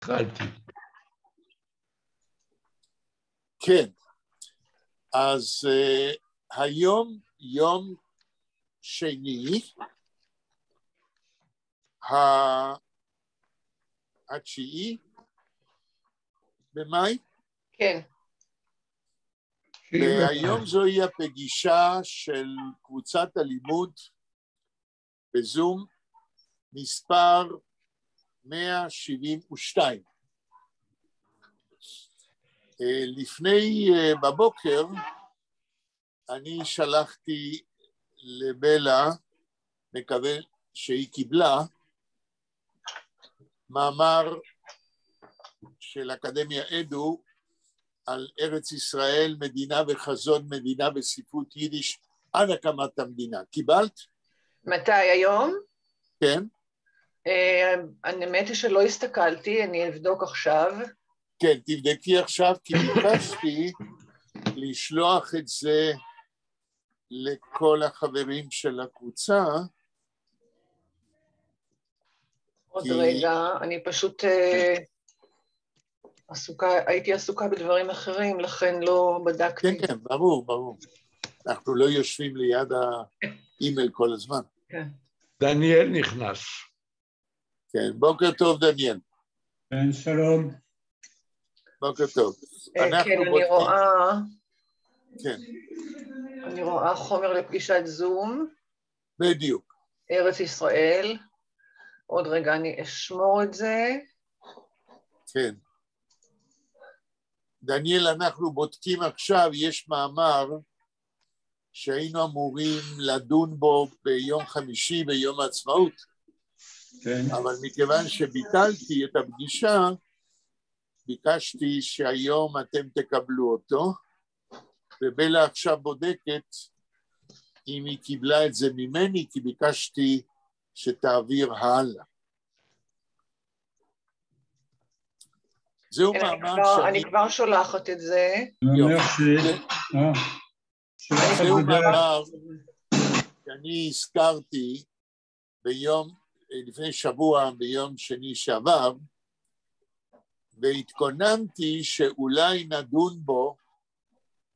התחלתי. כן, אז היום יום שני, התשיעי במאי? כן. והיום זוהי הפגישה של קבוצת הלימוד בזום מספר 172. בבוקר אני שלחתי לבלה, מקווה שהיא קיבלה, מאמר של אקדמיה אדו על ארץ ישראל, מדינה וחזון מדינה בספרות יידיש עד הקמת המדינה. קיבלת? מתי, היום? כן. האמת היא שלא הסתכלתי, אני אבדוק עכשיו. כן, תבדקי עכשיו, כי ביקשתי לשלוח את זה לכל החברים של הקבוצה. עוד רגע, אני פשוט הייתי עסוקה בדברים אחרים, לכן לא בדקתי. כן, כן, ברור. אנחנו לא יושבים ליד האימייל כל הזמן. כן. דניאל נכנס. כן, בוקר טוב דניאל. כן, שלום. בוקר טוב. כן, אני רואה. כן. אני רואה חומר לפגישת זום. בדיוק. ארץ ישראל. עוד רגע אני אשמור את זה. כן. דניאל, אנחנו בודקים עכשיו, יש מאמר שהיינו אמורים לדון בו ביום חמישי ביום העצמאות, כן. אבל מכיוון שביטלתי את הפגישה, ביקשתי שהיום אתם תקבלו אותו, ובלה עכשיו בודקת אם היא קיבלה את זה ממני, כי ביקשתי שתעביר הלאה. זהו מאמר אני כבר שולחת את זה. זהו מאמר שאני הזכרתי לפני שבוע, ביום שני שעבר, והתכוננתי שאולי נדון בו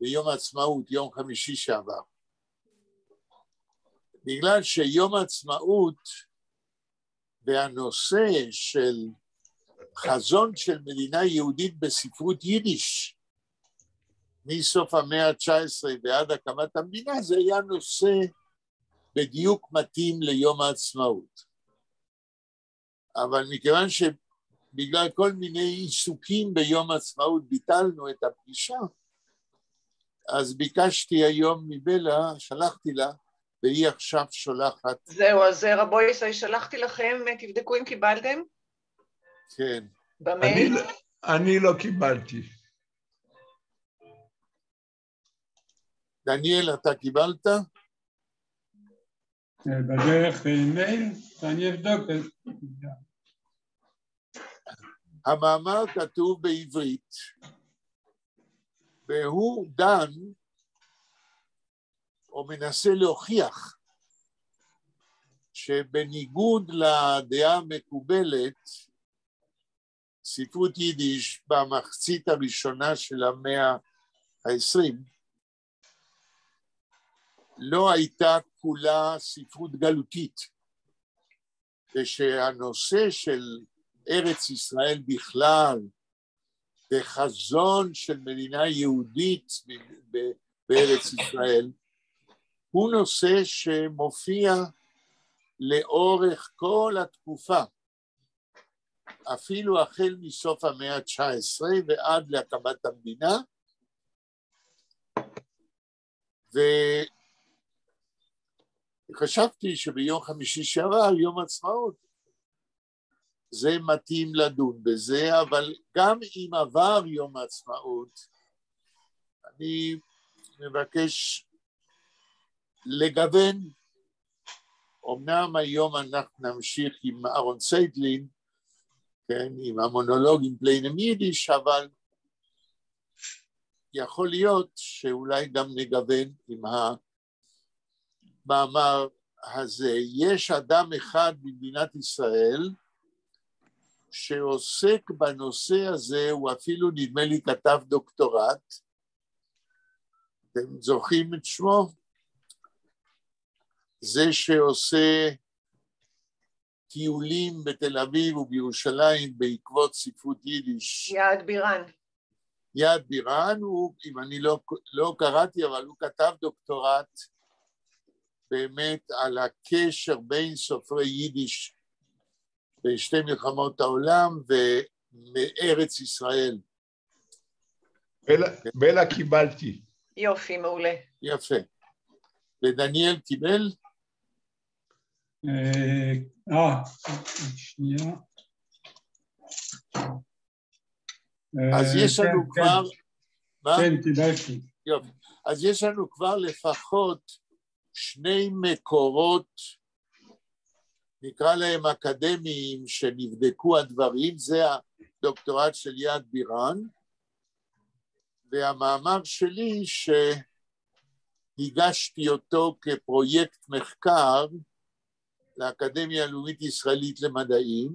ביום העצמאות, יום חמישי שעבר. בגלל שיום העצמאות והנושא של חזון של מדינה יהודית בספרות יידיש, מסוף המאה ה-19 ועד הקמת המדינה, זה היה נושא בדיוק מתאים ליום העצמאות. אבל מכיוון שבגלל כל מיני עיסוקים ביום העצמאות ביטלנו את הפגישה, אז ביקשתי היום מבלה, שלחתי לה, והיא עכשיו שולחת. זהו, אז רבו ישי, שלחתי לכם, תבדקו אם קיבלתם? כן. במייל? אני לא קיבלתי. דניאל, אתה קיבלת? בדרך מייל, אני אבדוק. המאמר כתוב בעברית, והוא דן, או מנסה להוכיח, שבניגוד לדעה המקובלת, ספרות יידיש במחצית הראשונה של המאה ה-20, לא הייתה כולה ספרות גלותית, ושהנושא של ארץ ישראל בכלל, וחזון של מדינה יהודית בארץ ישראל, הוא נושא שמופיע לאורך כל התקופה, אפילו החל מסוף המאה ה-19 ועד להקמת המדינה, וחשבתי שביום חמישי שעבר, יום עצמאות, זה מתאים לדון בזה, אבל גם אם עבר יום העצמאות, אני מבקש לגוון. אמנם היום אנחנו נמשיך עם אהרון צייטלין, כן, עם המונולוג עם פליינם יידיש, אבל יכול להיות שאולי גם נגוון עם המאמר הזה. יש אדם אחד במדינת ישראל שעוסק בנושא הזה, הוא אפילו נדמה לי כתב דוקטורט, אתם זוכרים את שמו? זה שעושה טיולים בתל אביב ובירושלים בעקבות ספרות יידיש. יעד בירן. יעד בירן, הוא, אם אני לא קראתי, אבל הוא כתב דוקטורט באמת על הקשר בין סופרי יידיש בשתי מלחמות העולם ומארץ ישראל. בלה קיבלתי. יופי, מעולה. יפה. ודניאל קיבל? שנייה. אז יש לנו כבר... כן, קיבלתי. יופי. אז יש לנו כבר לפחות שני מקורות, נקרא להם אקדמיים, שנבדקו הדברים, זה הדוקטורט של יעד בירן, והמאמר שלי שהגשתי אותו כפרויקט מחקר לאקדמיה הלאומית ישראלית למדעים,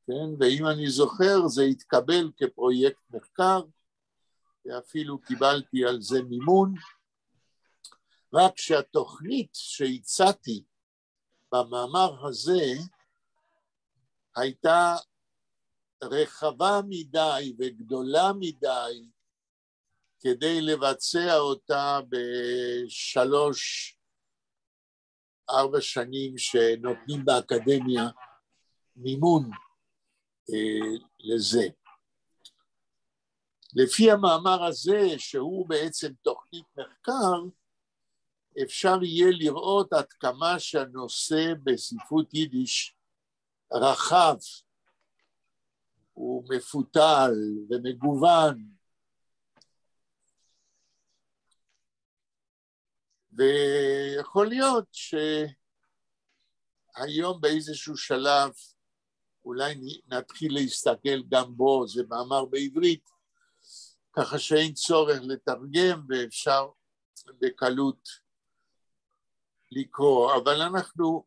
כן? ואם אני זוכר זה התקבל כפרויקט מחקר, ואפילו קיבלתי על זה מימון, רק שהתוכנית שהצעתי במאמר הזה הייתה רחבה מדי וגדולה מדי כדי לבצע אותה ב3-4 שנים שנותנים באקדמיה מימון לזה. לפי המאמר הזה, שהוא בעצם תוכנית מחקר, אפשר יהיה לראות עד כמה שהנושא בספרות יידיש רחב, הוא מפותל ומגוון, ויכול להיות שהיום באיזשהו שלב אולי נתחיל להסתכל גם בו, זה מאמר בעברית, ככה שאין צורך לתרגם ואפשר בקלות לקרוא, אבל אנחנו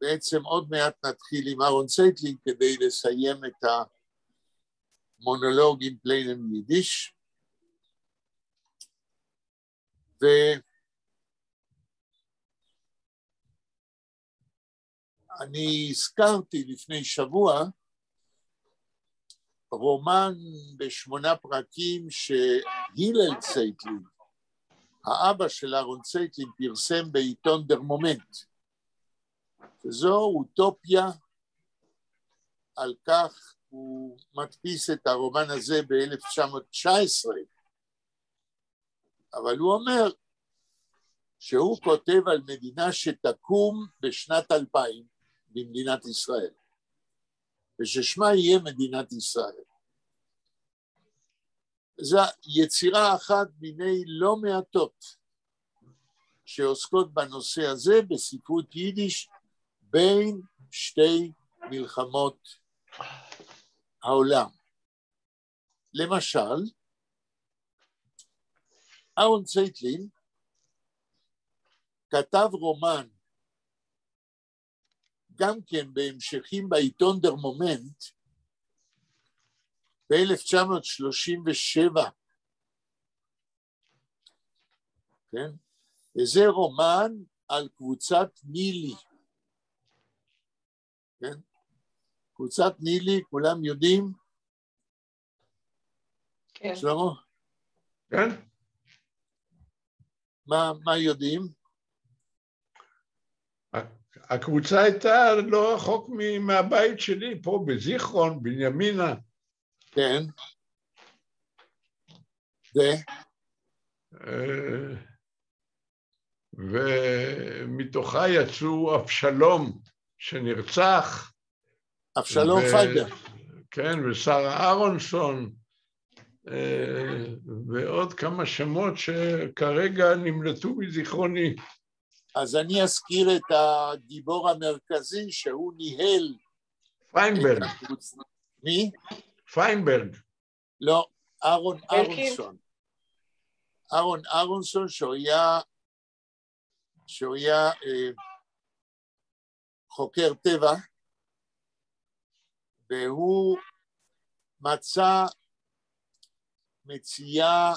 בעצם עוד מעט נתחיל עם אהרון צייטלין כדי לסיים את המונולוג עם פליינם יידיש, ואני הזכרתי לפני שבוע רומן ב8 פרקים שהילל צייטלין, האבא של אהרון צייטלין, פרסם בעיתון דר מומנט, שזו אוטופיה, על כך הוא מדפיס את הרומן הזה ב-1919, אבל הוא אומר שהוא כותב על מדינה שתקום בשנת 2000 במדינת ישראל, וששמה יהיה מדינת ישראל. זו יצירה אחת מיני לא מעטות שעוסקות בנושא הזה בספרות יידיש בין שתי מלחמות העולם. למשל, אהרון צייטלין כתב רומן גם כן בהמשכים בעיתון דר מומנט ב-1937, כן? וזה רומן על קבוצת נילי, כן? קבוצת נילי, כולם יודעים? כן. שלמה? כן? מה יודעים? הקבוצה הייתה לא רחוק מהבית שלי, פה בזיכרון, בנימינה. כן. ומתוכה יצאו אבשלום שנרצח. אבשלום פייבר. כן, ושרה אהרונסון, ועוד כמה שמות שכרגע נמלטו מזיכרוני. אז אני אזכיר את הגיבור המרכזי שהוא ניהל. פיינברג. מי? פיינברג. לא, אהרון אהרונסון. אהרון אהרונסון שהוא היה חוקר טבע, והוא מצא מציאה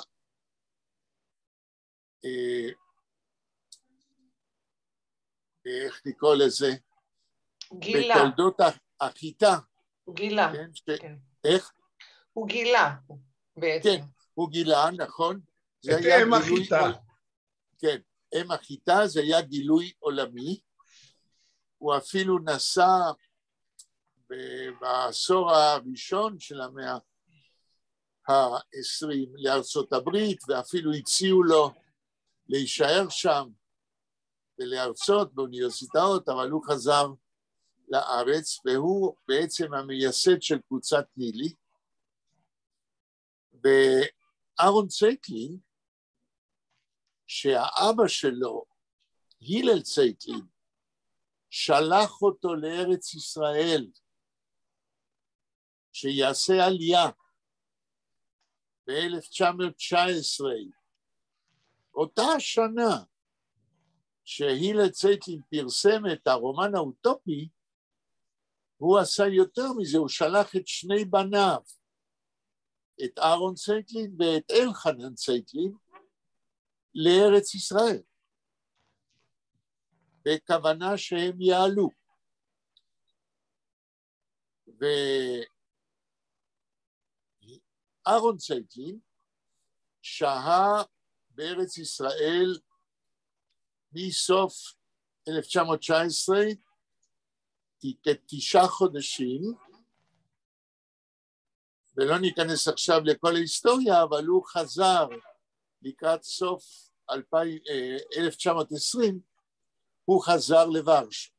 איך לקרוא לזה? גילה. בתולדות החיטה. הוא גילה. כן, כן. איך? הוא גילה בעצם. כן, הוא גילה, נכון. את אם החיטה. כן, אם החיטה זה היה גילוי עולמי. הוא אפילו נסע בעשור הראשון של המאה ה-20 לארצות הברית, ואפילו הציעו לו להישאר שם ולהרצות באוניברסיטאות, אבל הוא חזר לארץ, והוא בעצם המייסד של קבוצת נילי. ואהרון צייטלין, שהאבא שלו, הלל צייטלין, שלח אותו לארץ ישראל, שיעשה עלייה ב-1919, אותה השנה שהילל צייטלין פרסם את הרומן האוטופי, הוא עשה יותר מזה, הוא שלח את שני בניו, את אהרון צייטלין ואת אלחנן צייטלין, לארץ ישראל, בכוונה שהם יעלו. ואהרון צייטלין שהה בארץ ישראל מסוף 1919 כ9 חודשים, ולא ניכנס עכשיו לכל ההיסטוריה, אבל הוא חזר לקראת סוף 1920, הוא חזר לוורשה.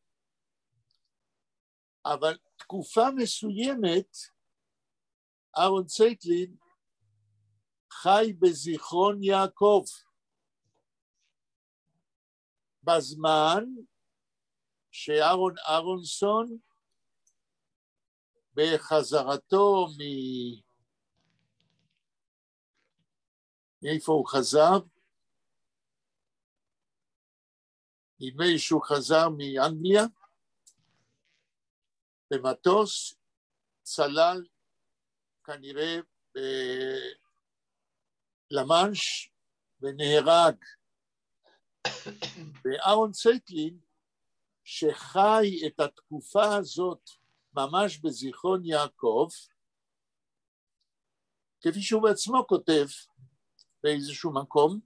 אבל תקופה מסוימת, אהרון צייטלין חי בזיכרון יעקב, בזמן שאהרון אהרונסון בחזרתו מאיפה הוא חזר? נדמה לי שהוא חזר מאנגליה, במטוס, צלל כנראה למאנש ונהרג. ואהרון צייטלין, שחי את התקופה הזאת ממש בזיכרון יעקב, כפי שהוא בעצמו כותב באיזשהו מקום,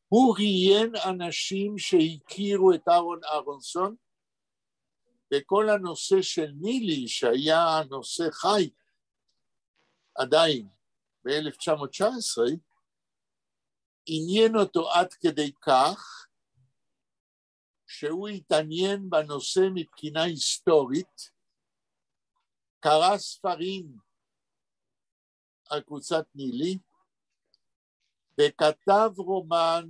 הוא ראיין אנשים שהכירו את אהרון אהרונסון, וכל הנושא של נילי, שהיה נושא חי עדיין ב-1919, עניין אותו עד כדי כך, שהוא התעניין בנושא מבחינה היסטורית, קרא ספרים על קבוצת נילי, וכתב רומן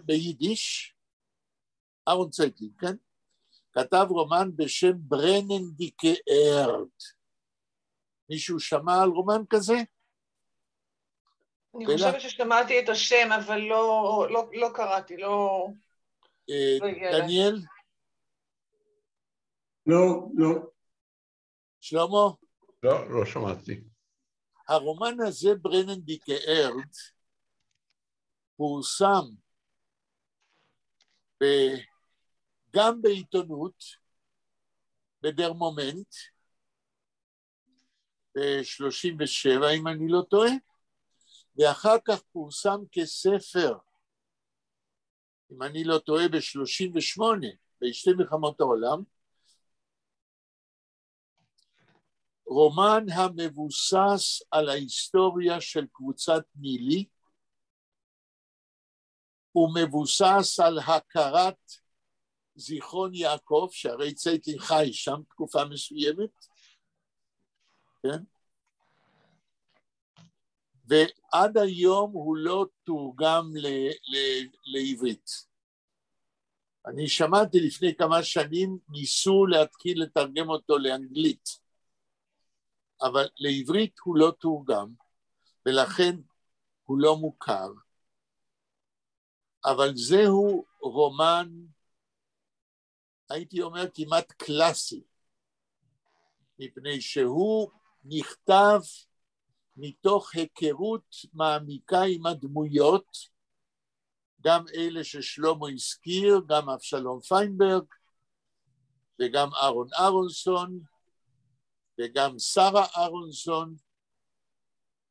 ביידיש, אהרון צייטלין, כן? כתב רומן בשם ברננדיקה ארד. מישהו שמע על רומן כזה? אני חושבת ששמעתי את השם, אבל לא קראתי, לא... דניאל? לא. שלמה? לא שמעתי. הרומן הזה, ברננדיקה ארד, פורסם גם בעיתונות, בדר מומנט, ב-37, אם אני לא טועה, ואחר כך פורסם כספר, אם אני לא טועה, ב-38, בשתי מלחמות העולם, רומן המבוסס על ההיסטוריה של קבוצת נילי, הוא מבוסס על הכרת זיכרון יעקב, שהרי צייטלין חי שם תקופה מסוימת, כן? ועד היום הוא לא תורגם לעברית. אני שמעתי לפני כמה שנים, ניסו להתחיל לתרגם אותו לאנגלית, אבל לעברית הוא לא תורגם, ולכן הוא לא מוכר. אבל זהו רומן, הייתי אומר כמעט קלאסי, מפני שהוא נכתב מתוך היכרות מעמיקה עם הדמויות, גם אלה ששלמה הזכיר, גם אבשלום פיינברג, וגם אהרון אהרונסון, וגם שרה אהרונסון,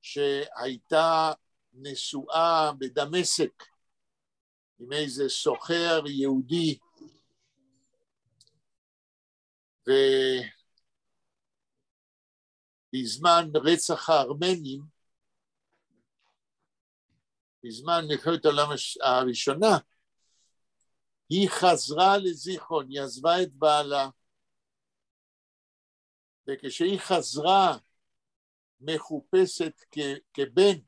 שהייתה נשואה בדמשק עם איזה סוחר יהודי, ובזמן רצח הארמנים, בזמן מלחמת העולם הראשונה, היא חזרה לזיכרון, היא עזבה את בעלה, וכשהיא חזרה מחופשת כבן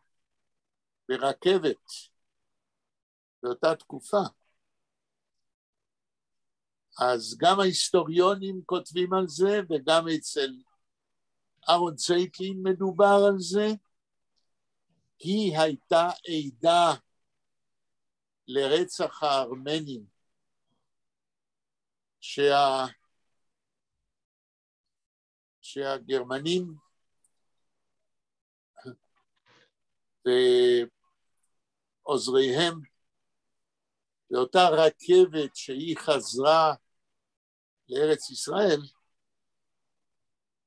ברכבת באותה תקופה, אז גם ההיסטוריונים כותבים על זה, וגם אצל אהרון צייטלין מדובר על זה, היא הייתה עדה לרצח הארמנים, שהגרמנים ועוזריהם באותה רכבת שהיא חזרה לארץ ישראל,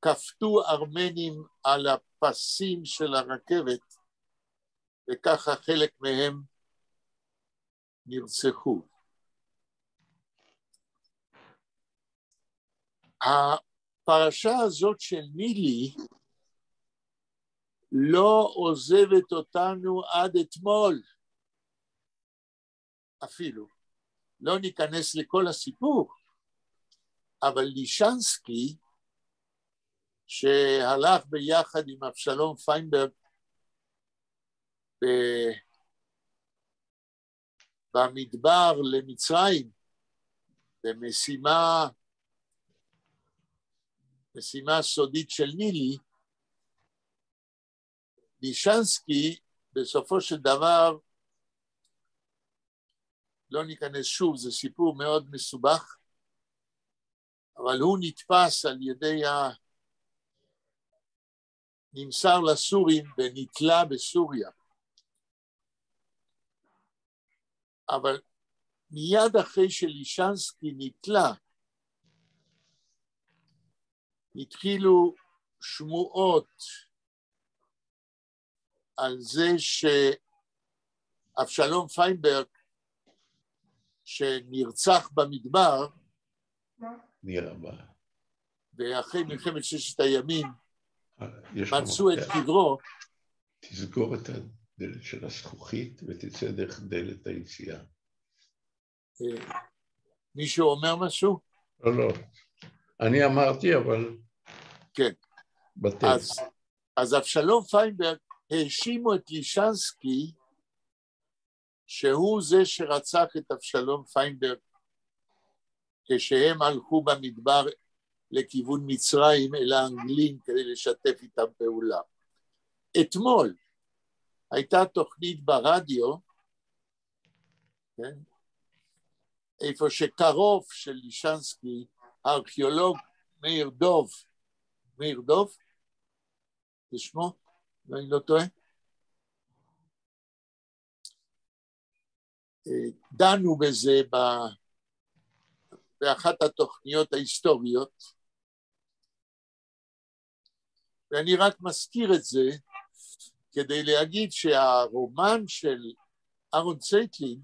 כפתו ארמנים על הפסים של הרכבת, וככה חלק מהם נרצחו. הפרשה הזאת של נילי לא עוזבת אותנו עד אתמול, אפילו. לא ניכנס לכל הסיפור, אבל לישנסקי, שהלך ביחד עם אבשלום פיינברג במדבר למצרים, במשימה סודית של נילי, לישנסקי בסופו של דבר, לא ניכנס שוב, זה סיפור מאוד מסובך, אבל הוא נתפס על ידי נמסר לסורים ונתלה בסוריה. אבל מיד אחרי שלישנסקי נתלה, התחילו שמועות על זה שאבשלום פיינברג, שנרצח במדבר, ואחרי מלחמת ששת הימים, מצאו את קברו. תסגור את הדלת של הזכוכית ותצא דרך דלת היציאה. מישהו אומר משהו? לא. אני אמרתי, אבל... כן. אז אבשלום פיינברג האשימו את לישנסקי, שהוא זה שרצח את אבשלום פיינברג, כשהם הלכו במדבר לכיוון מצרים אל האנגלים כדי לשתף איתם פעולה. אתמול הייתה תוכנית ברדיו, כן? איפה שקרוב של לישנסקי, הארכיאולוג מאיר דוב, זה שמו? אני לא טועה? דנו בזה באחת התוכניות ההיסטוריות, ואני רק מזכיר את זה כדי להגיד שהרומן של אהרון צייטלין,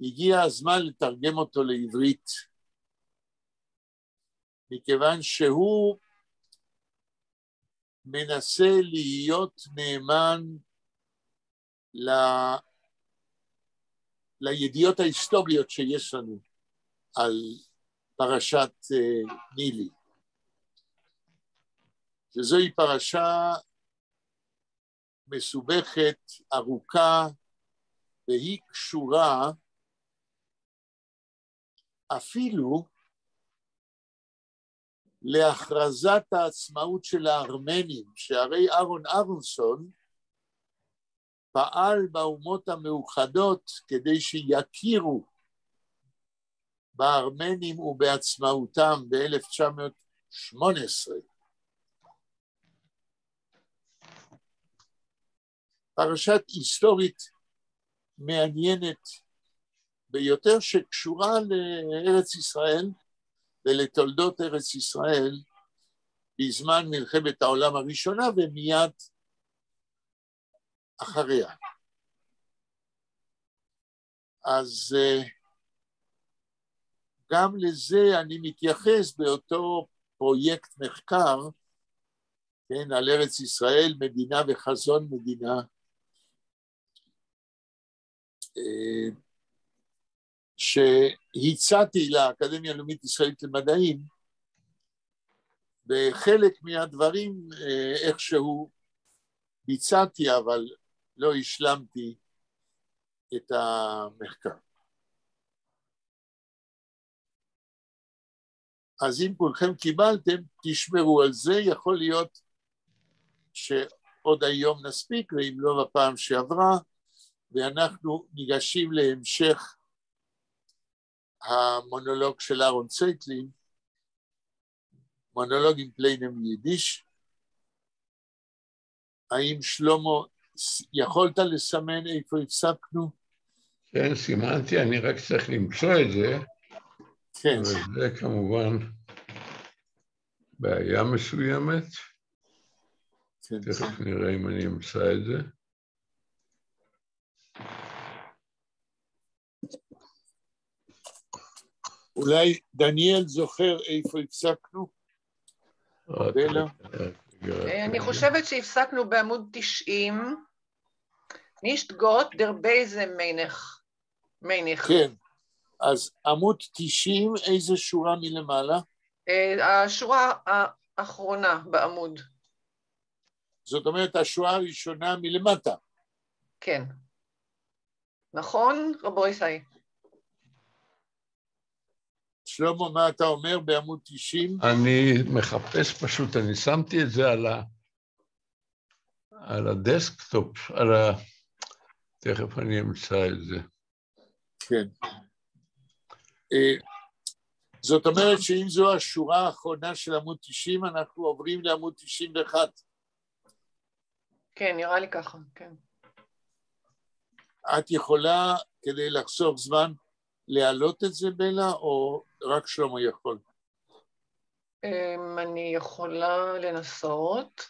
הגיע הזמן לתרגם אותו לעברית, מכיוון שהוא מנסה להיות נאמן לידיעות ההיסטוריות שיש לנו על פרשת נילי. שזוהי פרשה מסובכת, ארוכה, והיא קשורה אפילו להכרזת העצמאות של הארמנים, שהרי אהרון אהרונסון פעל באומות המאוחדות כדי שיכירו בארמנים ובעצמאותם ב-1948, 18. פרשת היסטורית מעניינת ביותר שקשורה לארץ ישראל ולתולדות ארץ ישראל בזמן מלחמת העולם הראשונה ומיד אחריה. אז גם לזה אני מתייחס באותו פרויקט מחקר, כן, על ארץ ישראל, מדינה וחזון מדינה, שהצעתי לאקדמיה הלאומית ישראלית למדעים, בחלק מהדברים איכשהו ביצעתי, אבל לא השלמתי את המחקר. אז אם כולכם קיבלתם, תשמרו על זה, יכול להיות שעוד היום נספיק, ואם לא בפעם שעברה, ואנחנו ניגשים להמשך המונולוג של אהרון צייטלין, מונולוג עם פליינם יידיש. האם שלמה, יכולת לסמן איפה הפסקנו? כן, סימנתי, אני רק צריך למצוא את זה. כן. וזה כמובן בעיה מסוימת. כן. תכף נראה אם אני אמצא את זה. אולי דניאל זוכר איפה הפסקנו? אני חושבת שהפסקנו בעמוד 90, nicht Gott der Böse Mensch. כן, אז עמוד 90, איזה שורה מלמעלה? השורה האחרונה בעמוד. זאת אומרת, השורה הראשונה מלמטה. כן. נכון, רבו ישי? שלמה, מה אתה אומר בעמוד 90? אני מחפש פשוט, אני שמתי את זה על הדסקטופ, תכף אני אמצא את זה. כן. זאת אומרת שאם זו השורה האחרונה של עמוד 90, אנחנו עוברים לעמוד 91. כן, נראה לי ככה, כן. את יכולה, כדי לחסוך זמן, להעלות את זה בלה, או רק שלמה יכול? אני יכולה לנסות.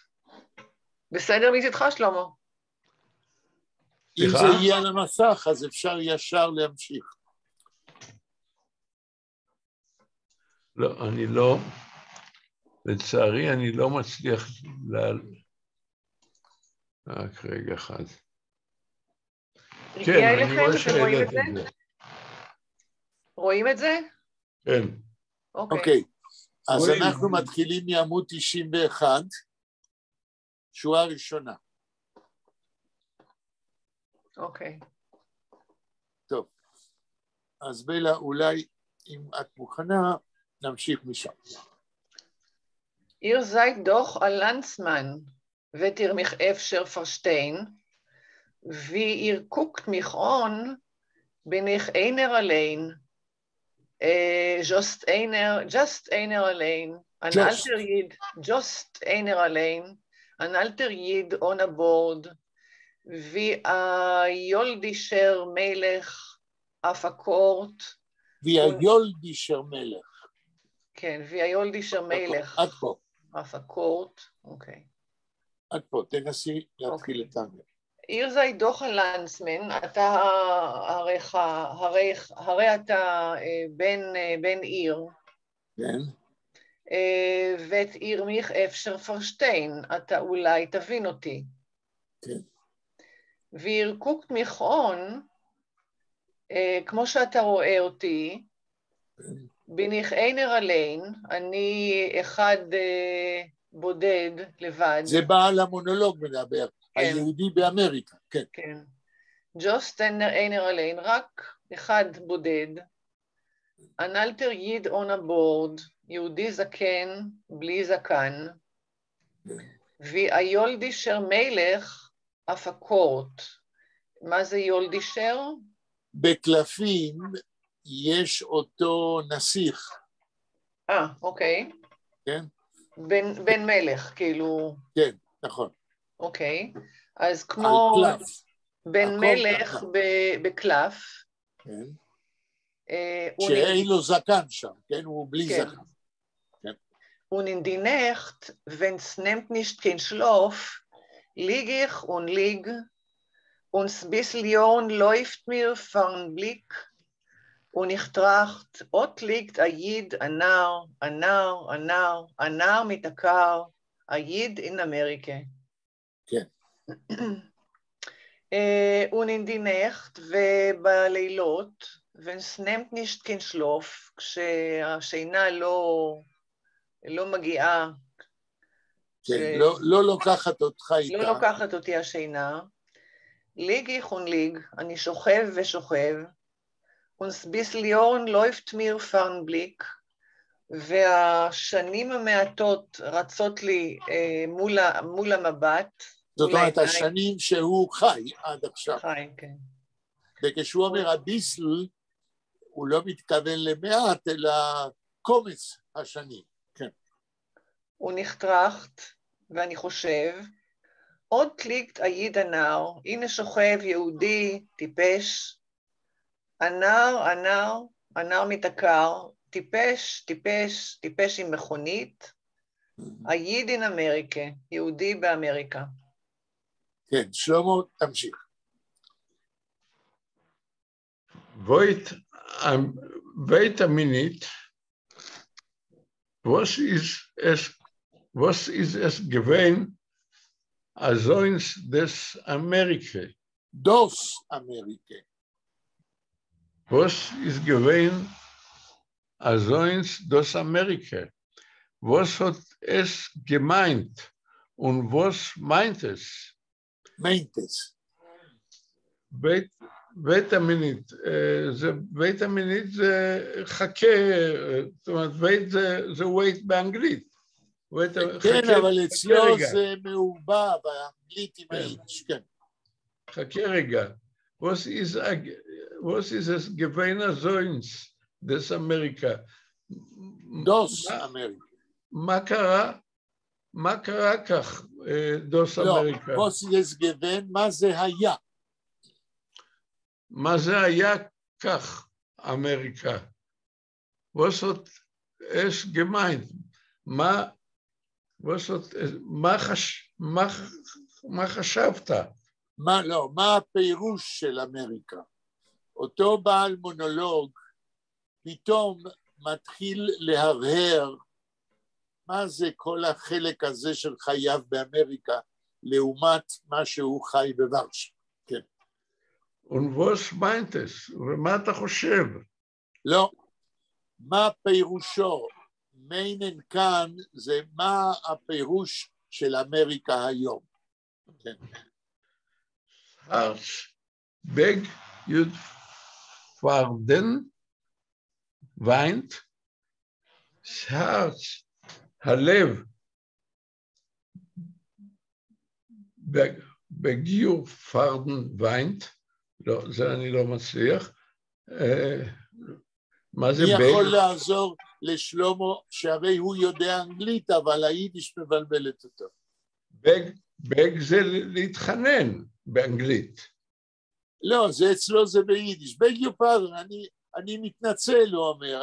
בסדר מצדך, שלמה? אם זה יהיה על המסך, אז אפשר ישר להמשיך. לא, אני לא, לצערי אני לא מצליח רק רגע אחד. כן, אני רואה שהעלית את זה. רואים את זה? כן. אוקיי, אז אנחנו מתחילים מעמוד 91, שורה ראשונה. אוקיי. טוב, אז בלה, אולי אם את מוכנה, נמשיך משם. Ihr seid doch ein Landsmann, wird ihr mich öfter verstehen? Wie ihr guckt mich an, bin ich einer allein. Just einer allein. Ein alter Jid, just einer allein. Ein alter Jid on a board. Wie ein joldischer Melech auf a Court. wie ein joldischer Melech. כן, ויולדישר מלך. עד פה. הפקורט, אוקיי. עד פה, תנסי להתחיל את האמר. עיר זי דוח הלנסמן, אתה הרי אתה בן עיר. כן. ואת עיר מיך אפשר פרשטיין, אתה אולי תבין אותי. כן. ועיר קוקט מיכון, כמו שאתה רואה אותי, ביניך איינר עליין, אני אחד בודד לבד. זה בעל המונולוג מדבר, כן. היהודי באמריקה, כן. כן. ג'וסט איינר עליין, רק אחד בודד. אנלטר ייד און הבורד, יהודי זקן בלי זקן. והיולדישר מלך הפקורט. מה זה יולדישר? בקלפים יש אותו נסיך. אוקיי. כן? בן מלך, כאילו... כן, נכון. אוקיי, אז כמו... על קלף. בן מלך בקלף. כן. שאין לו זקן שם, כן? הוא בלי זקן. Und in die Nacht, wenn's nimmt nicht kein Schlaf, lieg ich und lieg, und's bissl Jorn läuft mir vorn Blick, und ich tracht, ot liegt a Jid, a Narr mit a Kar, a Jid in Amerika. כן. Und in die Nacht, ובלילות, wenn's nimmt nicht kein Schlaf, כשהשינה לא מגיעה. כן, לא לוקחת אותך איתה. לא לוקחת אותי השינה. ליג איכון ליג, אני שוכב ושוכב, ונסביסליורן לויפט מיר פרן בליק, והשנים המעטות רצות לי מול המבט. זאת אומרת, השנים שהוא חי עד עכשיו. חי, כן. וכשהוא אומר הביסל, הוא לא מתכוון למעט, אלא קומץ השנים. כן. הוא נחתרחת, ואני חושב, עוד קליקט עיד הנער, הנה שוכב יהודי, טיפש, הנער מתעקר, טיפש עם מכונית, עיד אין אמריקה, יהודי באמריקה. כן, שלמה, תמשיך. Wait a minute. Was ist es gewesen, also des Amerika? Dos Amerika. Was ist gewesen, also des Amerika? Was hat es gemeint und was meint es? Meint es. wait a minute, wait a minute זה חכה, זאת אומרת, wait זה wait באנגלית. כן, אבל אצלו זה מעובה באנגלית עם היידיש, כן. חכה רגע. Was ist es gewesen sonst des Amerika? דוס אמריקה. מה קרה כך, דוס אמריקה? לא, was ist es gewesen, מה זה היה? מה זה היה כך, אמריקה? Was hat es gemeint? מה חשבת? מה הפירוש של אמריקה? אותו בעל מונולוג פתאום מתחיל להרהר מה זה כל החלק הזה של חייו באמריקה לעומת מה שהוא חי בוורשה. כן. Und was meint es? ומה אתה חושב? לא, מה פירושו? מיינן כאן זה מה הפירוש של אמריקה היום. כן. Herz, Beg, Jud, Farden, weint, Herz, הלב, בגיור פרדן ויינט, לא, זה אני לא מצליח, מה זה בג? אני יכול לעזור לשלמה, שהרי הוא יודע אנגלית, אבל היידיש מבלבלת אותו. בג זה להתחנן באנגלית. לא, זה אצלו זה ביידיש, בג יו פרדן, אני מתנצל, הוא אומר,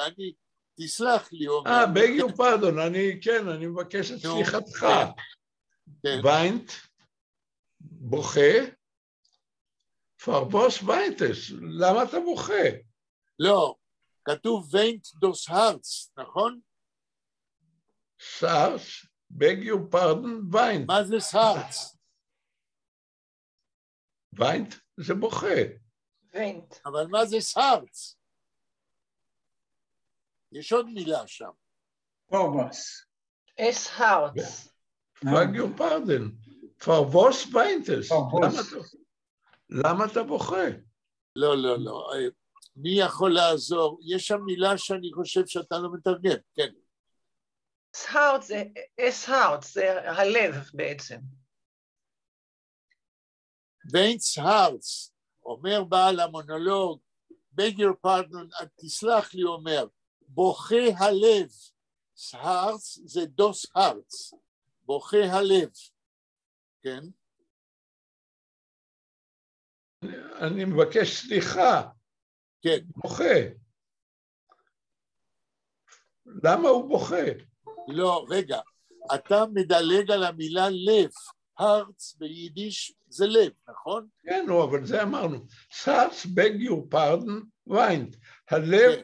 תסלח לי, הוא אומר. בג יו פרדן, אני מבקש את סליחתך. ויינט, בוכה, פרבוס ויינטס, למה אתה בוכה? לא, כתוב ויינט דוס הרץ, נכון? סארץ, beg your pardon, ויינט. מה זה סארץ? ויינט זה בוכה. ויינט. אבל מה זה סארץ? יש עוד מילה שם. פרבוס. אס הרץ. beg your pardon. פרבוס ויינטס. למה אתה בוכה? לא. מי יכול לעזור? יש שם מילה שאני חושב שאתה לא מתרגם, כן. אס-הרץ, זה הלב בעצם. ויינטס הרץ, אומר בעל המונולוג, beg your pardon, תסלח לי, אומר, בוכה הלב, הרץ זה דוס הרץ, בוכה הלב, כן? אני מבקש סליחה. כן. בוכה. למה הוא בוכה? לא, רגע, אתה מדלג על המילה לב, הרץ ביידיש זה לב, נכון? כן, אבל זה אמרנו. הרץ, beg your pardon, weint. הלב,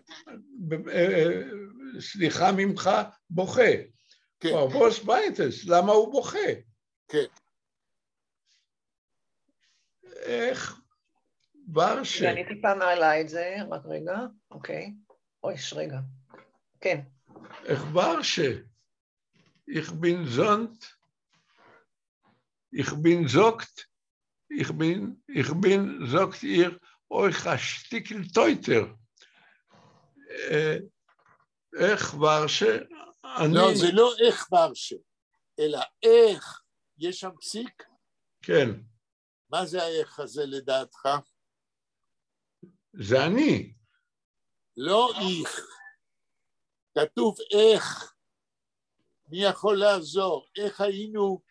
סליחה ממך, בוכה. פרבוס בייטס, למה הוא בוכה? כן. איך ורשה? אני טיפה מעלה את זה, רק רגע, אוקיי. אוי, רגע. כן. איך ורשה? Ich bin sagt, ich bin, sagt ihr, euch ein Stickel teuter. איך ורשה? לא, זה לא איך ורשה, אלא איך, יש שם פסיק? כן. מה זה האיך הזה לדעתך? זה אני. לא איך. כתוב איך. מי יכול לעזור? איך היינו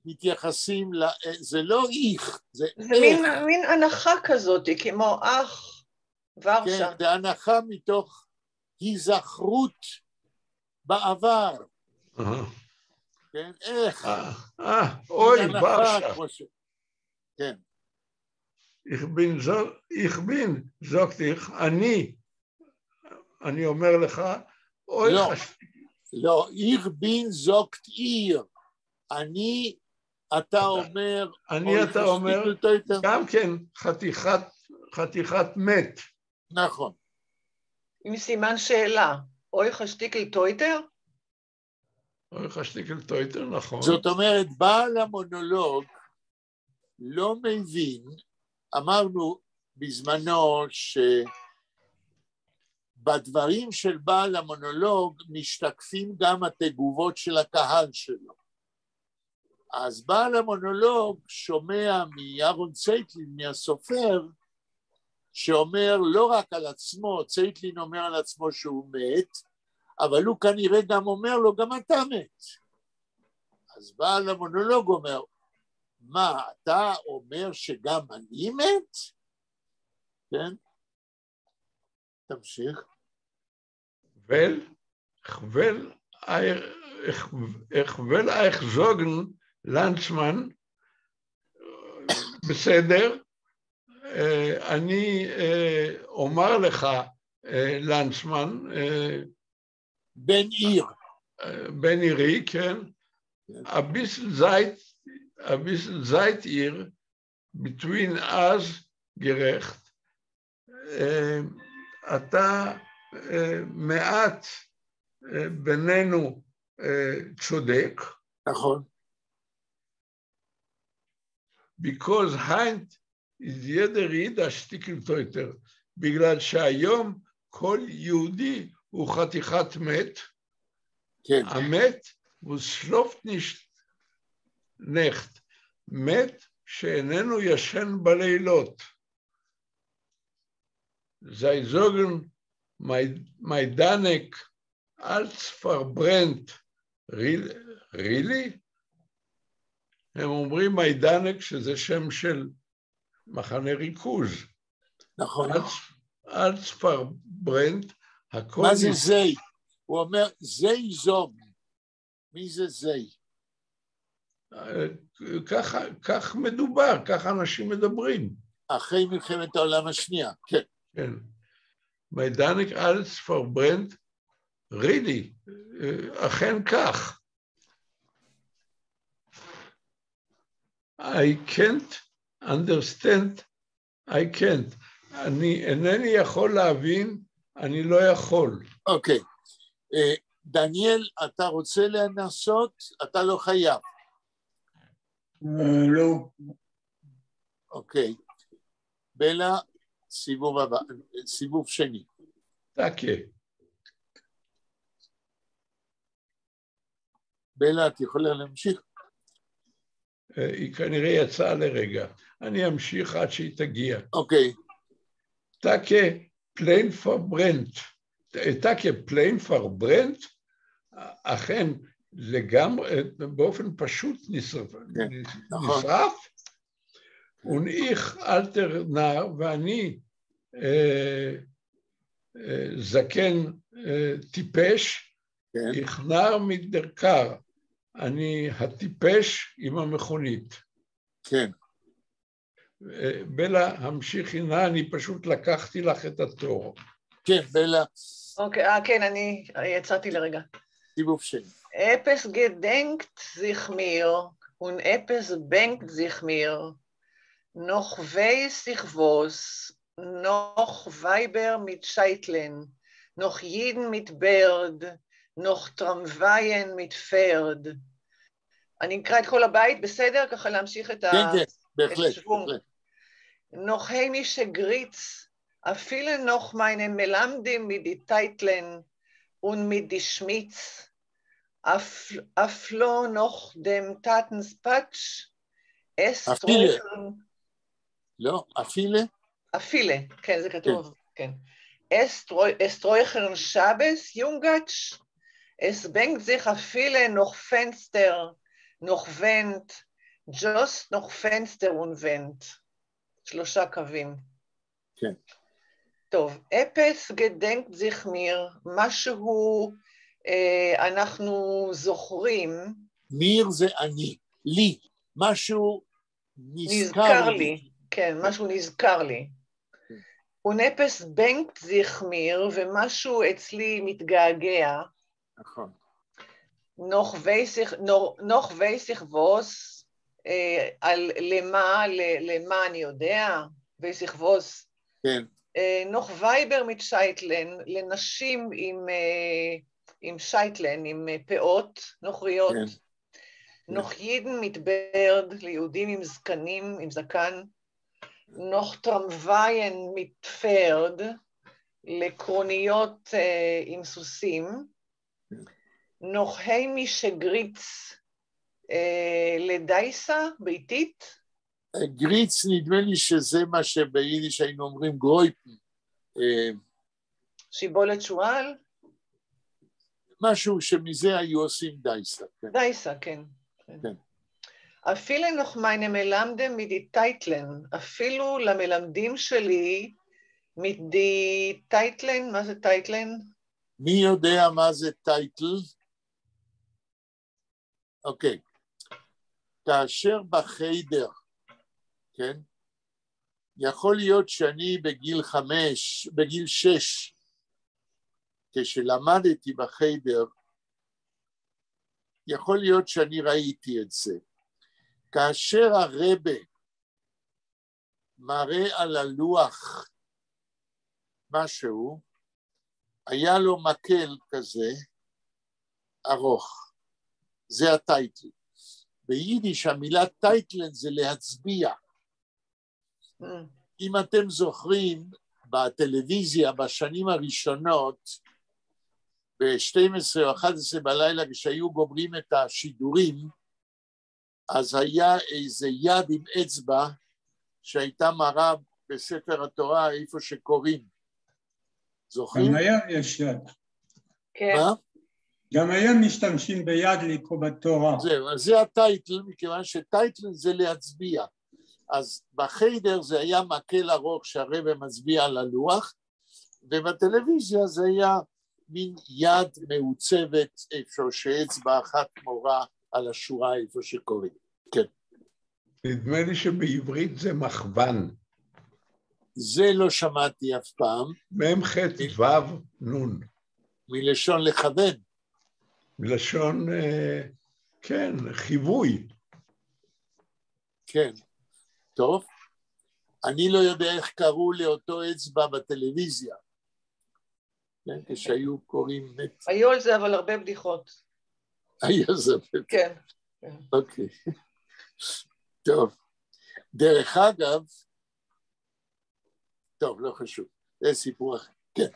מתייחסים זה לא איך, זה איך. זה מין הנחה כזאת, כמו אח ורשה. כן, זה הנחה מתוך היזכרות בעבר. כן, איך. אוי, ורשה. כן. ich bin, sagt ich, אני אומר לך, אוי לא, לא, ich bin sagt ihr, אתה אומר, אתה אומר, גם כן חתיכת מת. נכון. עם סימן שאלה, אוי חשטיקל טויטר? אוי חשטיקל טויטר, נכון. זאת אומרת, בעל המונולוג לא מבין, אמרנו בזמנו שבדברים של בעל המונולוג משתקפים גם התגובות של הקהל שלו. אז בעל המונולוג שומע מירון צייטלין, מהסופר, שאומר לא רק על עצמו, צייטלין אומר על עצמו שהוא מת, אבל הוא כנראה גם אומר לו, גם אתה מת. אז בעל המונולוג אומר, מה, אתה אומר שגם אני מת? כן? תמשיך. Ich will euch sagen, Landsmann, בסדר, אני אומר לך, לנצמן, בן עיר. בן עירי, כן, ein bisschen seid ihr between us gerecht, אתה מעט בינינו צודק, נכון. because heint is jeder Jida שטיקל טויטר, בגלל שהיום כל יהודי הוא חתיכת מת, כן. המת הוא שלופט nicht nacht, מת שאיננו ישן בלילות. Sie sagen, Majdanek als verbrennt, really? הם אומרים מיידנק שזה שם של מחנה ריכוז. נכון. אלץ פרברנט, הכל... מה זה זי? הוא אומר, זי זוג. מי זה זי? כך מדובר, כך אנשים מדברים. אחרי מלחמת העולם השנייה, כן. כן. מיידנק אלץ פרברנט, רילי, אכן כך. I can't understand, I can't. אני אינני יכול להבין, אני לא יכול. אוקיי. דניאל, אתה רוצה לנסות? אתה לא חייב. לא. אוקיי. בלה, סיבוב הבא, סיבוב שני. טקה. בלה, את יכולה להמשיך? היא כנראה יצאה לרגע. אני אמשיך עד שהיא תגיע. אוקיי. טקה פליין פרברנט. טקה פליין פרברנט, אכן לגמרי, באופן פשוט נשרף, ונאיך אלתר נער, ואני זקן טיפש, איך נער מדרקר, אני הטיפש עם המכונית. כן. בלה, המשיכי נא, אני פשוט לקחתי לך את התור. כן, בלה. אוקיי, כן, אני יצאתי לרגע. סיבוב שני. Etwas gedenkt sich mir und etwas bängt sich mir, noch weiß ich was, noch Weiber mit Scheitlen, noch Jeden mit Bärd, noch Tramwaien mit Pferd. אני אקרא את כל הבית, בסדר? ככה להמשיך את השוונג. noch heimische Gritz, viele noch meine Melamdim mit die Teitlen und mit die Schmitz, אפילו noch dem Tatenspatsch, es טרויכן... לא, אפילה? אפילה, כן, זה כתוב, כן. es טרויכן שבס, יונגאץ', es bängt sich viele noch Fenster, noch Wend, just noch Fenster und Wend. 3 קווים. כן. טוב, אפס gedenkt sich mir, משהו... אנחנו זוכרים... מיר זה אני, לי, משהו נזכר לי. כן, משהו נזכר לי. ונפס בנקט זיך מיר, ומשהו אצלי מתגעגע. נכון. נוח וייסיך ווס, על למה אני יודע, וייסיך ווס. כן. נוח וייבר מתשייטלן, לנשים עם שייטלן, עם פאות נוכריות, נוח יידן מתברד, ליהודים עם זקנים, עם זקן, נוח טרמוויין מתפרד, לקרוניות עם סוסים, נוח הימי שגריץ לדייסה, ביתית. גריץ נדמה לי שזה מה שביידיש היינו אומרים גרויפן. שיבולת שואל? משהו שמזה היו עושים דייסה. כן. דייסה, כן. כן. אפילו נוח מיינה מלמדם מדי טייטלן, אפילו למלמדים שלי מדי טייטלן, מה זה טייטלן? מי יודע מה זה טייטל? אוקיי. כאשר בחיידר, כן? יכול להיות שאני בגיל 6, כשלמדתי בחיידר, יכול להיות שאני ראיתי את זה. כאשר הרבה מראה על הלוח משהו, היה לו מקל כזה ארוך. זה הטייטל. ביידיש המילה טייטלן זה להצביע. אם אתם זוכרים, בטלוויזיה בשנים הראשונות, ב-12 או 11 בלילה, כשהיו גומרים את השידורים, אז היה איזה יד עם אצבע שהייתה מראה בספר התורה איפה שקוראים. זוכרים? גם היום יש יד. כן. מה? גם היום משתמשים ביד לקרוא בתורה. זהו, אז זה הטייטל, מכיוון שטייטל זה להצביע. אז בחיידר זה היה מקל ארוך שהרבא מצביע על הלוח, ובטלוויזיה זה היה מין יד מעוצבת איפה שאצבע אחת מורה על השורה איפה שקוראים. כן. נדמה לי שבעברית זה מכוון. זה לא שמעתי אף פעם. מ"ח ו' נ'. מלשון לכוון. מלשון, כן, חיווי. כן. טוב. אני לא יודע איך קראו לאותו אצבע בטלוויזיה. כן, כשהיו קוראים... היו על זה אבל הרבה בדיחות. היה זה. כן. אוקיי. טוב. דרך אגב, טוב, לא חשוב. זה סיפור אחר. כן,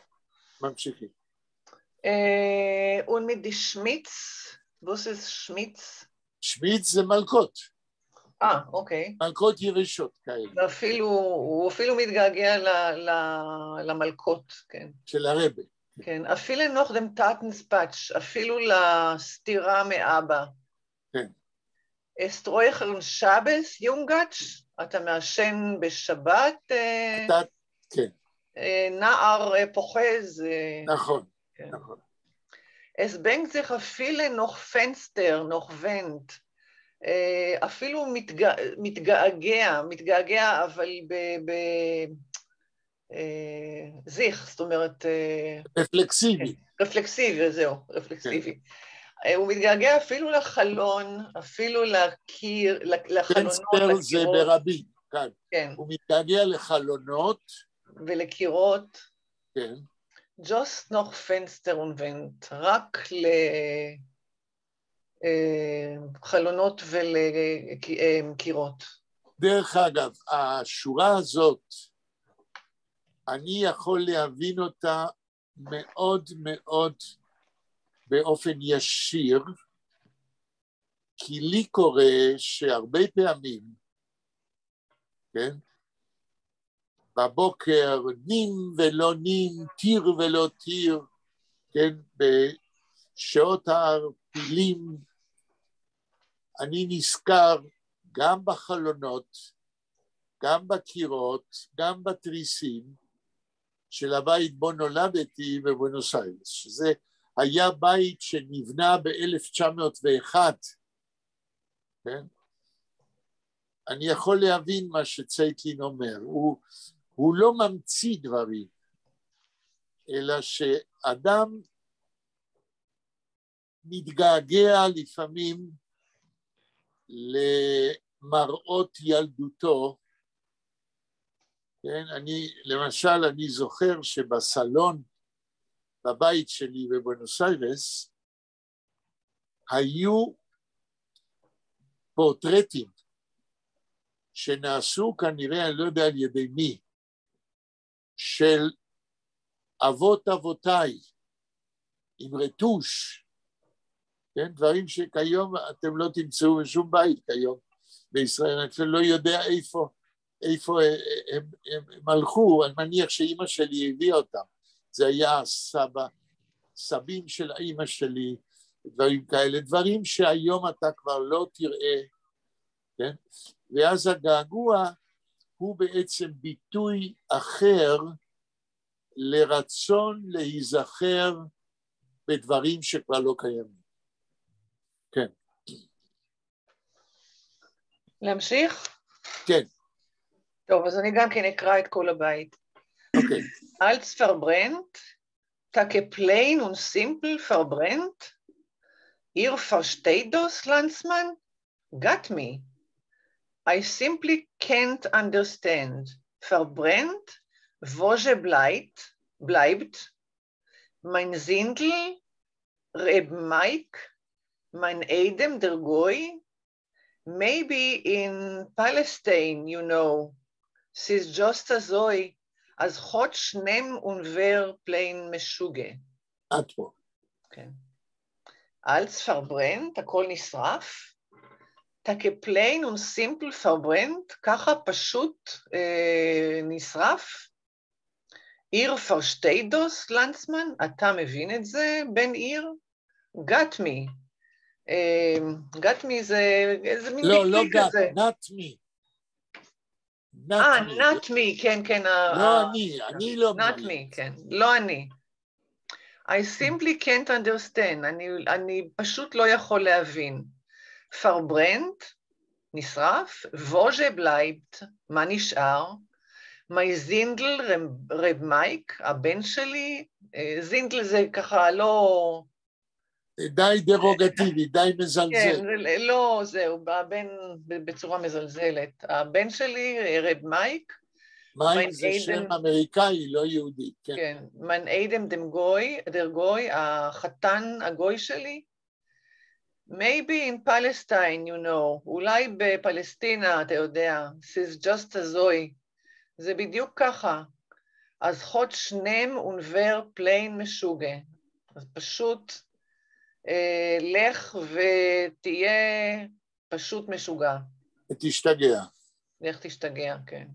ממשיכים. Und mit die Schmitz, was ist Schmitz? שמיץ זה מלכות. אוקיי. מלכות ירשות כאלה. הוא אפילו מתגעגע למלכות, כן. של הרבה, כן, אפילו noch dem Tatenspatch, אפילו לסתירה מאבא. כן. אסטרויכרן שבס, יונגאץ', אתה מעשן בשבת, אתה, כן. נער פוחז. נכון, כן. נכון. Es bringt sich viele noch Fenster, noch Wand. אפילו מתגעגע, אבל זיך, זאת אומרת... רפלקסיבי. רפלקסיבי, זהו, רפלקסיבי. הוא מתגעגע אפילו לחלון, אפילו לקיר, לחלונות, פנסטר זה ברבים, כאן. כן. הוא מתגעגע לחלונות. ולקירות. כן. Just noch Fenster und Wand, רק לחלונות ולקירות. דרך אגב, השורה הזאת, אני יכול להבין אותה מאוד מאוד באופן ישיר, כי לי קורה שהרבה פעמים, כן, בבוקר נין ולא נין, טיר ולא טיר, כן, בשעות הערפילים, אני נזכר גם בחלונות, גם בקירות, גם בתריסים, של הבית בו נולדתי בבואנוס איירס, שזה היה בית שנבנה ב-1901, כן? אני יכול להבין מה שצייטלין אומר, הוא לא ממציא דברים, אלא שאדם מתגעגע לפעמים למראות ילדותו, כן, למשל, אני זוכר שבסלון, בבית שלי בבואנוס איירס, היו פורטרטים שנעשו כנראה, אני לא יודע על ידי מי, של אבות אבותיי, עם רטוש, כן, דברים שכיום אתם לא תמצאו בשום בית כיום בישראל, אני אפילו לא יודע איפה הם הלכו, אני מניח שאמא שלי הביאה אותם, זה היה סבים של אמא שלי, דברים כאלה, דברים שהיום אתה כבר לא תראה, כן? ואז הגעגוע הוא בעצם ביטוי אחר לרצון להיזכר בדברים שכבר לא קיימים. כן. להמשיך? כן. טוב, אז אני גם כן אקרא את כל הבית. אוקיי. Als verbrennt, Tage plain und simple verbrennt, ihr versteht das, Landsmann? Got me. I simply can't understand. Verbrennt, wo je bleibt, mein Sindel, Reb Mike, mein Edem der Goy, maybe in Palestine, you know, she's just a Zoe, אז חוד שnem unver plain משוגע. עד פה. כן. Als verbrennt, הכל נשרף, כפליין וסימפל פרברנט, ככה פשוט נשרף. עיר פרשטיידוס, לנצמן, אתה מבין את זה, בן עיר? גת מי. גת מי זה איזה מין ביטוי כזה. לא, לא גת, נת מי. נת מי, כן, כן. לא אני לא נת מי, כן, לא אני. I simply can't understand, אני פשוט לא יכול להבין. פרברנט, נשרף, ווז'ה בלייבט, מה נשאר? מי זינדל רב מייק, הבן שלי, זינדל זה ככה לא... די דרוגטיבי, די מזלזל. כן, לא, זהו, הבן בצורה מזלזלת. הבן שלי, רב מייק, מייק זה שם אמריקאי, לא יהודי. כן, מן איידם דר גוי, החתן הגוי שלי, maybe in Palestine, you know, אולי בפלסטינה, אתה יודע, she's just a Zoe, זה בדיוק ככה, אז חוד שnem unver plain משוגע, אז פשוט לך ותהיה פשוט משוגע. תשתגע. לך תשתגע, כן.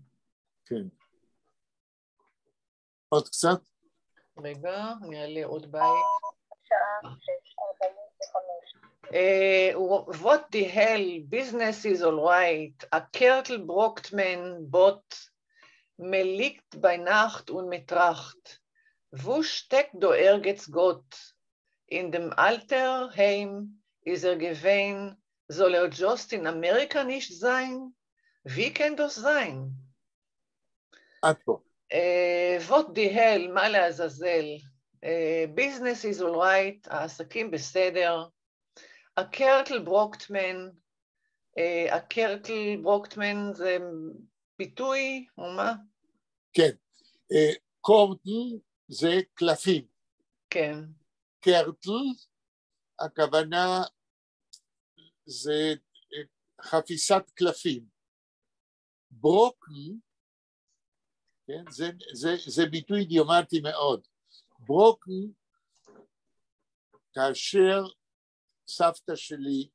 כן. עוד קצת? רגע, אני אעלה עוד בית. What the hell, business is all right. A Kertel braucht man Bot, mir liegt bei Nacht und mit Tracht. Wo steckt do ergets Gott? In dem Alterheim ist gewesen, soll just in Amerika nicht sein? Wie kann das sein? What the hell, מה לעזאזל? Business is all right, העסקים בסדר. הקרטל ברוקטמן זה ביטוי, או מה? כן, קורטל זה קלפים. כן. קרטל, הכוונה זה חפיסת קלפים. ברוקן, כן, זה ביטוי אידיומטי מאוד. ברוקן, כאשר סבתא שלי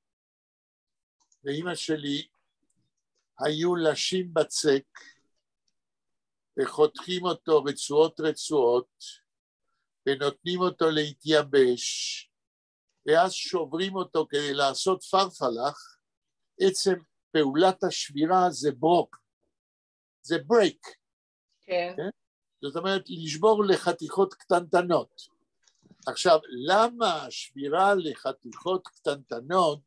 ואמא שלי היו לשים בצק וחותכים אותו רצועות ונותנים אותו להתייבש ואז שוברים אותו כדי לעשות פרפלח, עצם פעולת השבירה זה ברוק, זה ברייק. כן. זאת אומרת לשבור לחתיכות קטנטנות. עכשיו, למה השבירה לחתיכות קטנטנות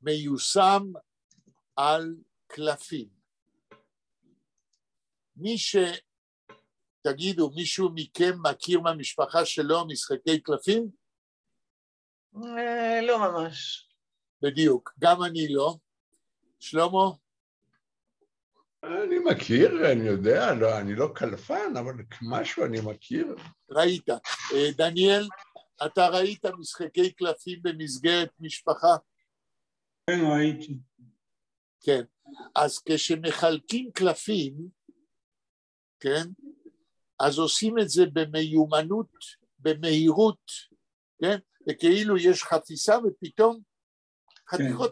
מיושם על קלפים? תגידו, מישהו מכם מכיר מהמשפחה שלו משחקי קלפים? לא ממש. בדיוק, גם אני לא. שלמה? אני מכיר, אני יודע, לא, אני לא קלפן, אבל משהו אני מכיר. ראית. דניאל, אתה ראית משחקי קלפים במסגרת משפחה? כן, ראיתי. כן. אז כשמחלקים קלפים, כן, אז עושים את זה במיומנות, במהירות, כן, וכאילו יש חפיסה ופתאום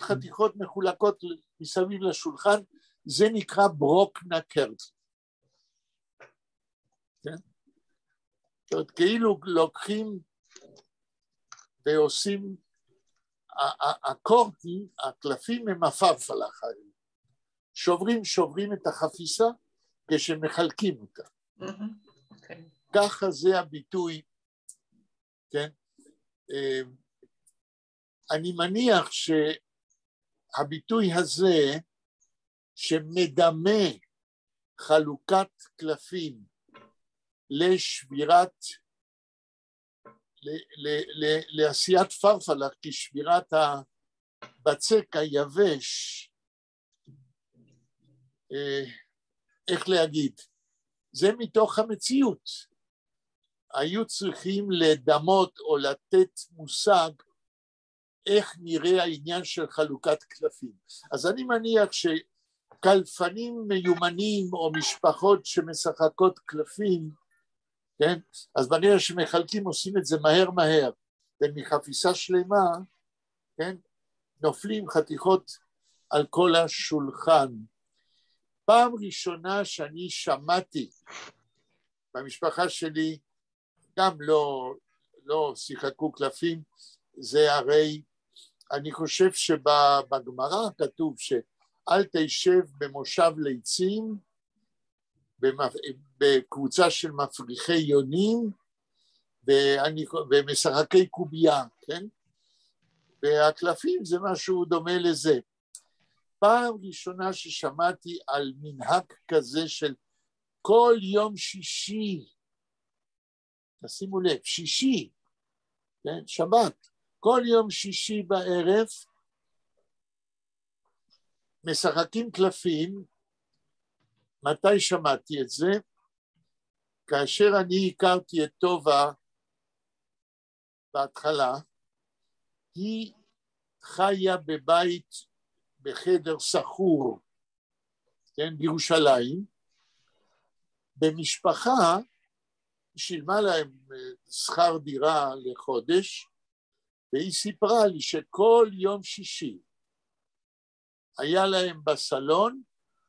חתיכות מחולקות מסביב לשולחן, זה נקרא ברוקנה קרטל. כן? זאת אומרת, כאילו לוקחים ועושים, הקורטן, הקלפים הם הפרפלח האלה. שוברים את החפיסה כשמחלקים אותה. ככה זה הביטוי, כן? אני מניח שהביטוי הזה, שמדמה חלוקת קלפים לשבירת, לעשיית פרפלח, כשבירת הבצק היבש, איך להגיד, זה מתוך המציאות. היו צריכים לדמות או לתת מושג איך נראה העניין של חלוקת קלפים. אז אני מניח שקלפנים מיומנים או משפחות שמשחקות קלפים, כן? אז בנראה שמחלקים עושים את זה מהר, ומחפיסה שלמה, כן? נופלים חתיכות על כל השולחן. פעם ראשונה שאני שמעתי במשפחה שלי, גם לא שיחקו קלפים, זה הרי, אני חושב שבגמרא כתוב שאל תשב במושב ליצים, בקבוצה של מפריחי יונים, ומשחקי קובייה, כן? והקלפים זה משהו דומה לזה. פעם ראשונה ששמעתי על מנהג כזה של כל יום שישי, תשימו לב, שישי, כן? שבת, כל יום שישי בערב, משחקים קלפים. מתי שמעתי את זה? כאשר אני הכרתי את טובה בהתחלה, היא חיה בבית, בחדר סחור, כן, בירושלים, במשפחה, שילמה להם שכר דירה לחודש, והיא סיפרה לי שכל יום שישי היה להם בסלון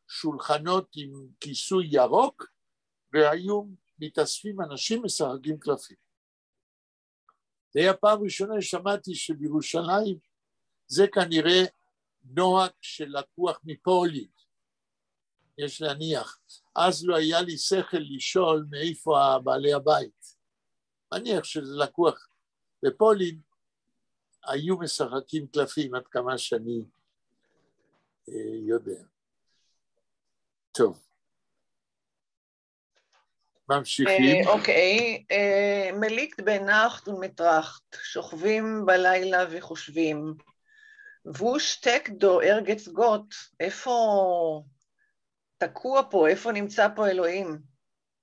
שולחנות עם כיסוי ירוק, והיו מתאספים אנשים משחקים קלפים. זה היה פעם ראשונה ששמעתי שבירושלים זה כנראה נוהג שלקוח מפולין, יש להניח. אז לא היה לי שכל לשאול מאיפה בעלי הבית. מניח שזה לקוח. בפולין היו משחקים קלפים עד כמה שאני יודע. טוב. ממשיכים. אוקיי, מליקט בנחט ומטרחט, שוכבים בלילה וחושבים. ושטק דו ארגץ גוט, איפה תקוע פה, איפה נמצא פה אלוהים?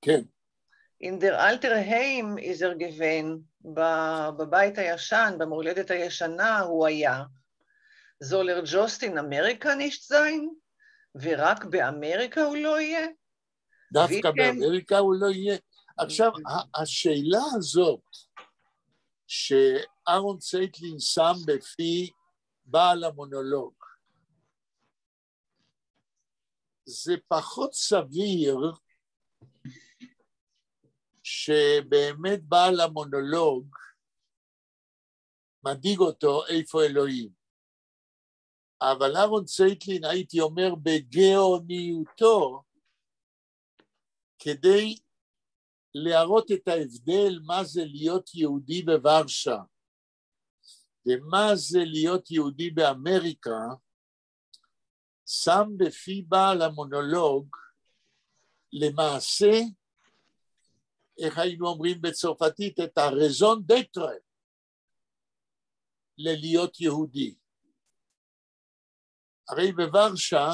כן. In der alter Heim ist gewesen, בבית הישן, במולדת הישנה הוא היה. זולר ג'וסט in אמריקה nicht sein? ורק באמריקה הוא לא יהיה? דווקא באמריקה הוא לא יהיה. עכשיו, השאלה הזאת, שאהרון צייטלין שם בפי בעל המונולוג, זה פחות סביר שבאמת בעל המונולוג מדאיג אותו איפה אלוהים. אבל אהרון צייטלין, הייתי אומר, בגאוניותו, כדי להראות את ההבדל מה זה להיות יהודי בוורשה, ומה זה להיות יהודי באמריקה, שם בפי בעל המונולוג, למעשה, איך היינו אומרים בצרפתית, את הרזון דטרה, ללהיות יהודי. הרי בוורשה,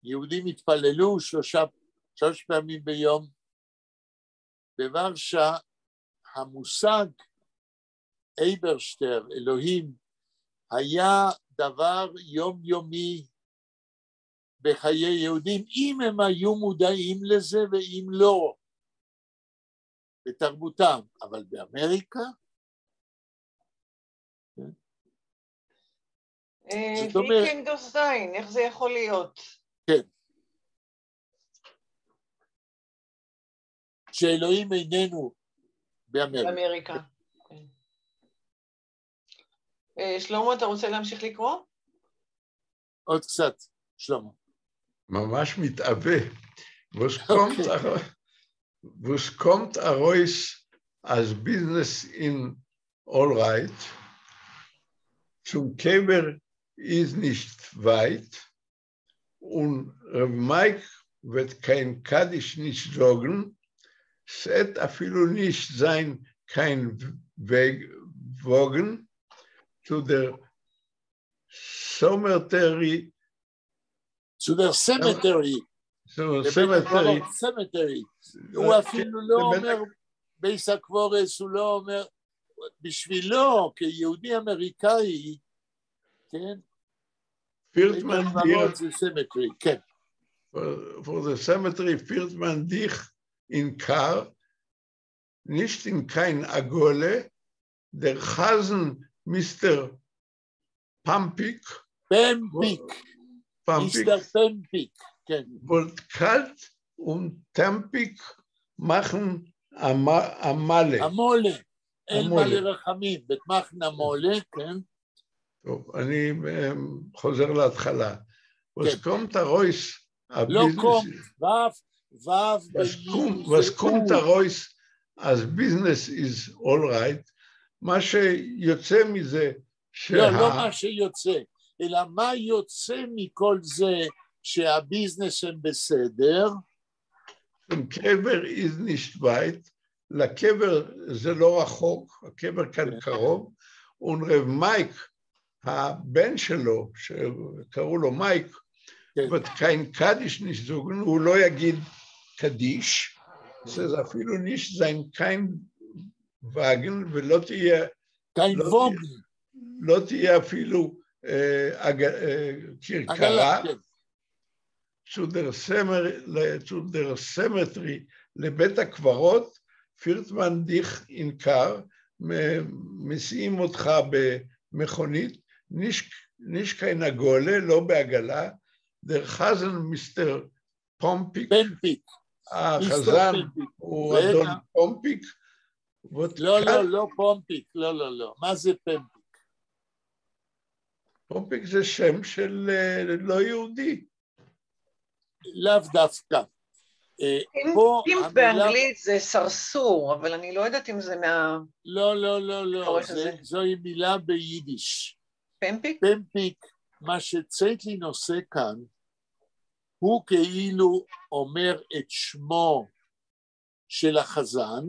יהודים התפללו שלוש פעמים ביום. בוורשה, המושג אייברשטר, אלוהים, היה דבר יומיומי בחיי יהודים, אם הם היו מודעים לזה ואם לא, בתרבותם. אבל באמריקה, זאת אומרת, ויקינגוס זין, איך זה יכול להיות? כן. שאלוהים איננו באמריקה. שלמה, אתה רוצה להמשיך לקרוא? עוד קצת, שלמה. ממש מתאבה. Was kommt heraus als Business in all right, zum Keber ist nicht weit und Mike wird kein Kaddisch nicht sagen, es wird אפילו nicht sein, kein Wagen zu der Cemetery. To the cemetery. cemetery. הוא אפילו לא אומר, בייס הקבורס, הוא לא אומר, בשבילו, כיהודי אמריקאי, כן? Führt man dir, cemetery, כן. For the cemetery führt man dich in Kar, nicht in kein Agole, der Hasen Mr. Pampik. Mr. Pampik, כן. Wollt kalt und Tempik machen Amale. Amole. אין מה לרחמים, בתמחן המולה, כן? טוב, אני חוזר להתחלה. Was kommt heraus? לא קום, was kommt heraus? אז business is all right. מה שיוצא מזה לא מה שיוצא, אלא מה יוצא מכל זה שהביזנס הם בסדר. קבר is nicht weit. לקבר זה לא רחוק, הקבר כאן קרוב, ורב מייק, הבן שלו, שקראו לו מייק, ותקיין קדיש נשזוגן, הוא לא יגיד קדיש, זה אפילו nicht sein kein Wagen, ולא תהיה, לא תהיה אפילו כרכרה, zu der Cemetery, לבית הקברות, führt man dich in Kar, מסיעים אותך במכונית, nicht kein Agole, לא בעגלה, der Hasen Mr. Pompik, החזן הוא אדון פומפיק? לא פומפיק, לא. מה זה פמפיק? פומפיק זה שם של לא יהודי. לאו דווקא. פימפ באנגלית זה סרסור, אבל אני לא יודעת אם זה מה... לא, זוהי מילה ביידיש. פמפיק? פמפיק, מה שצייטלין עושה כאן, הוא כאילו אומר את שמו של החזן,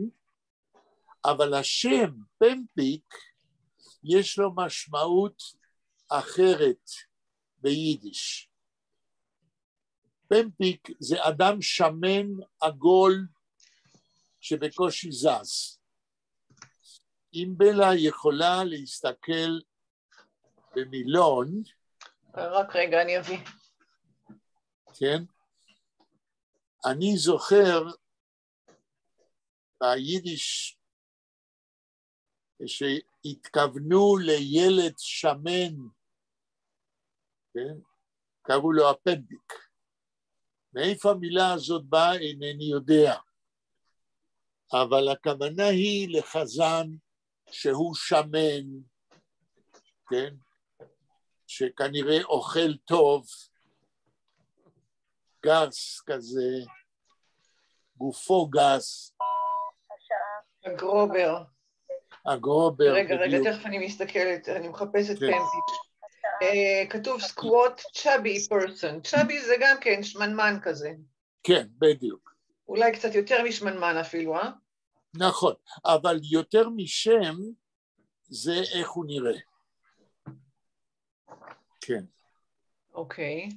אבל השם פמפיק יש לו משמעות אחרת ביידיש. פמפיק זה אדם שמן עגול שבקושי זז. אם בלה יכולה להסתכל במילון, רק רגע, אני אביא. כן? אני זוכר ביידיש שהתכוונו לילד שמן, כן? קראו לו הפמפיק. מאיפה המילה הזאת באה אינני יודע, אבל הכוונה היא לחזן שהוא שמן, כן? שכנראה אוכל טוב, גס כזה, גופו גס. הגרובר. רגע, תכף אני מסתכלת, אני מחפשת פמפיק. כתוב סקווט צ'אבי פרסון. צ'אבי זה גם כן שמנמן כזה. כן, בדיוק. אולי קצת יותר משמנמן אפילו, אה? נכון, אבל יותר משם זה איך הוא נראה. כן. אוקיי.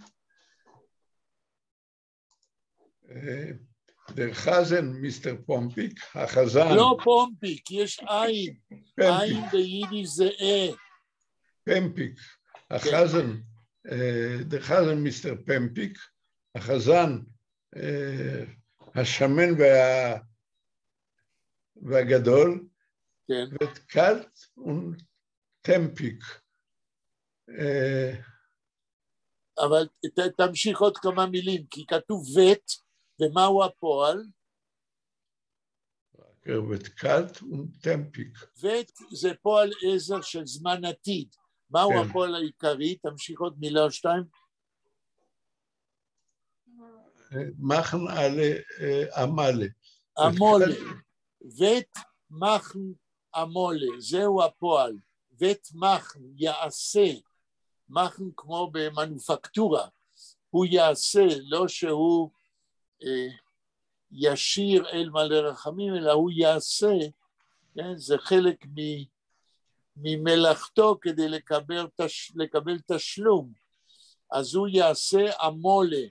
דר חזן, מיסטר פומפיק, החזן. לא פומפיק, יש עין. עין ביידיש זה פמפיק. החזן, דר חזן, מיסטר פמפיק, החזן, השמן והגדול, כן. וקלט וטמפיק. אבל תמשיך עוד כמה מילים, כי כתוב ות, ומהו הפועל? וקלט וטמפיק. ות זה פועל עזר של זמן עתיד. מהו הפועל העיקרי? תמשיך עוד מילה או שתיים. מחן אמלה. אמולה. ות מחן אמולה, זהו הפועל. ות מחן יעשה, מחן כמו במנופקטורה, הוא יעשה, לא שהוא ישיר אל מלא רחמים, אלא הוא יעשה, כן? זה חלק ממלאכתו כדי לקבל תשלום, אז הוא יעשה אמולה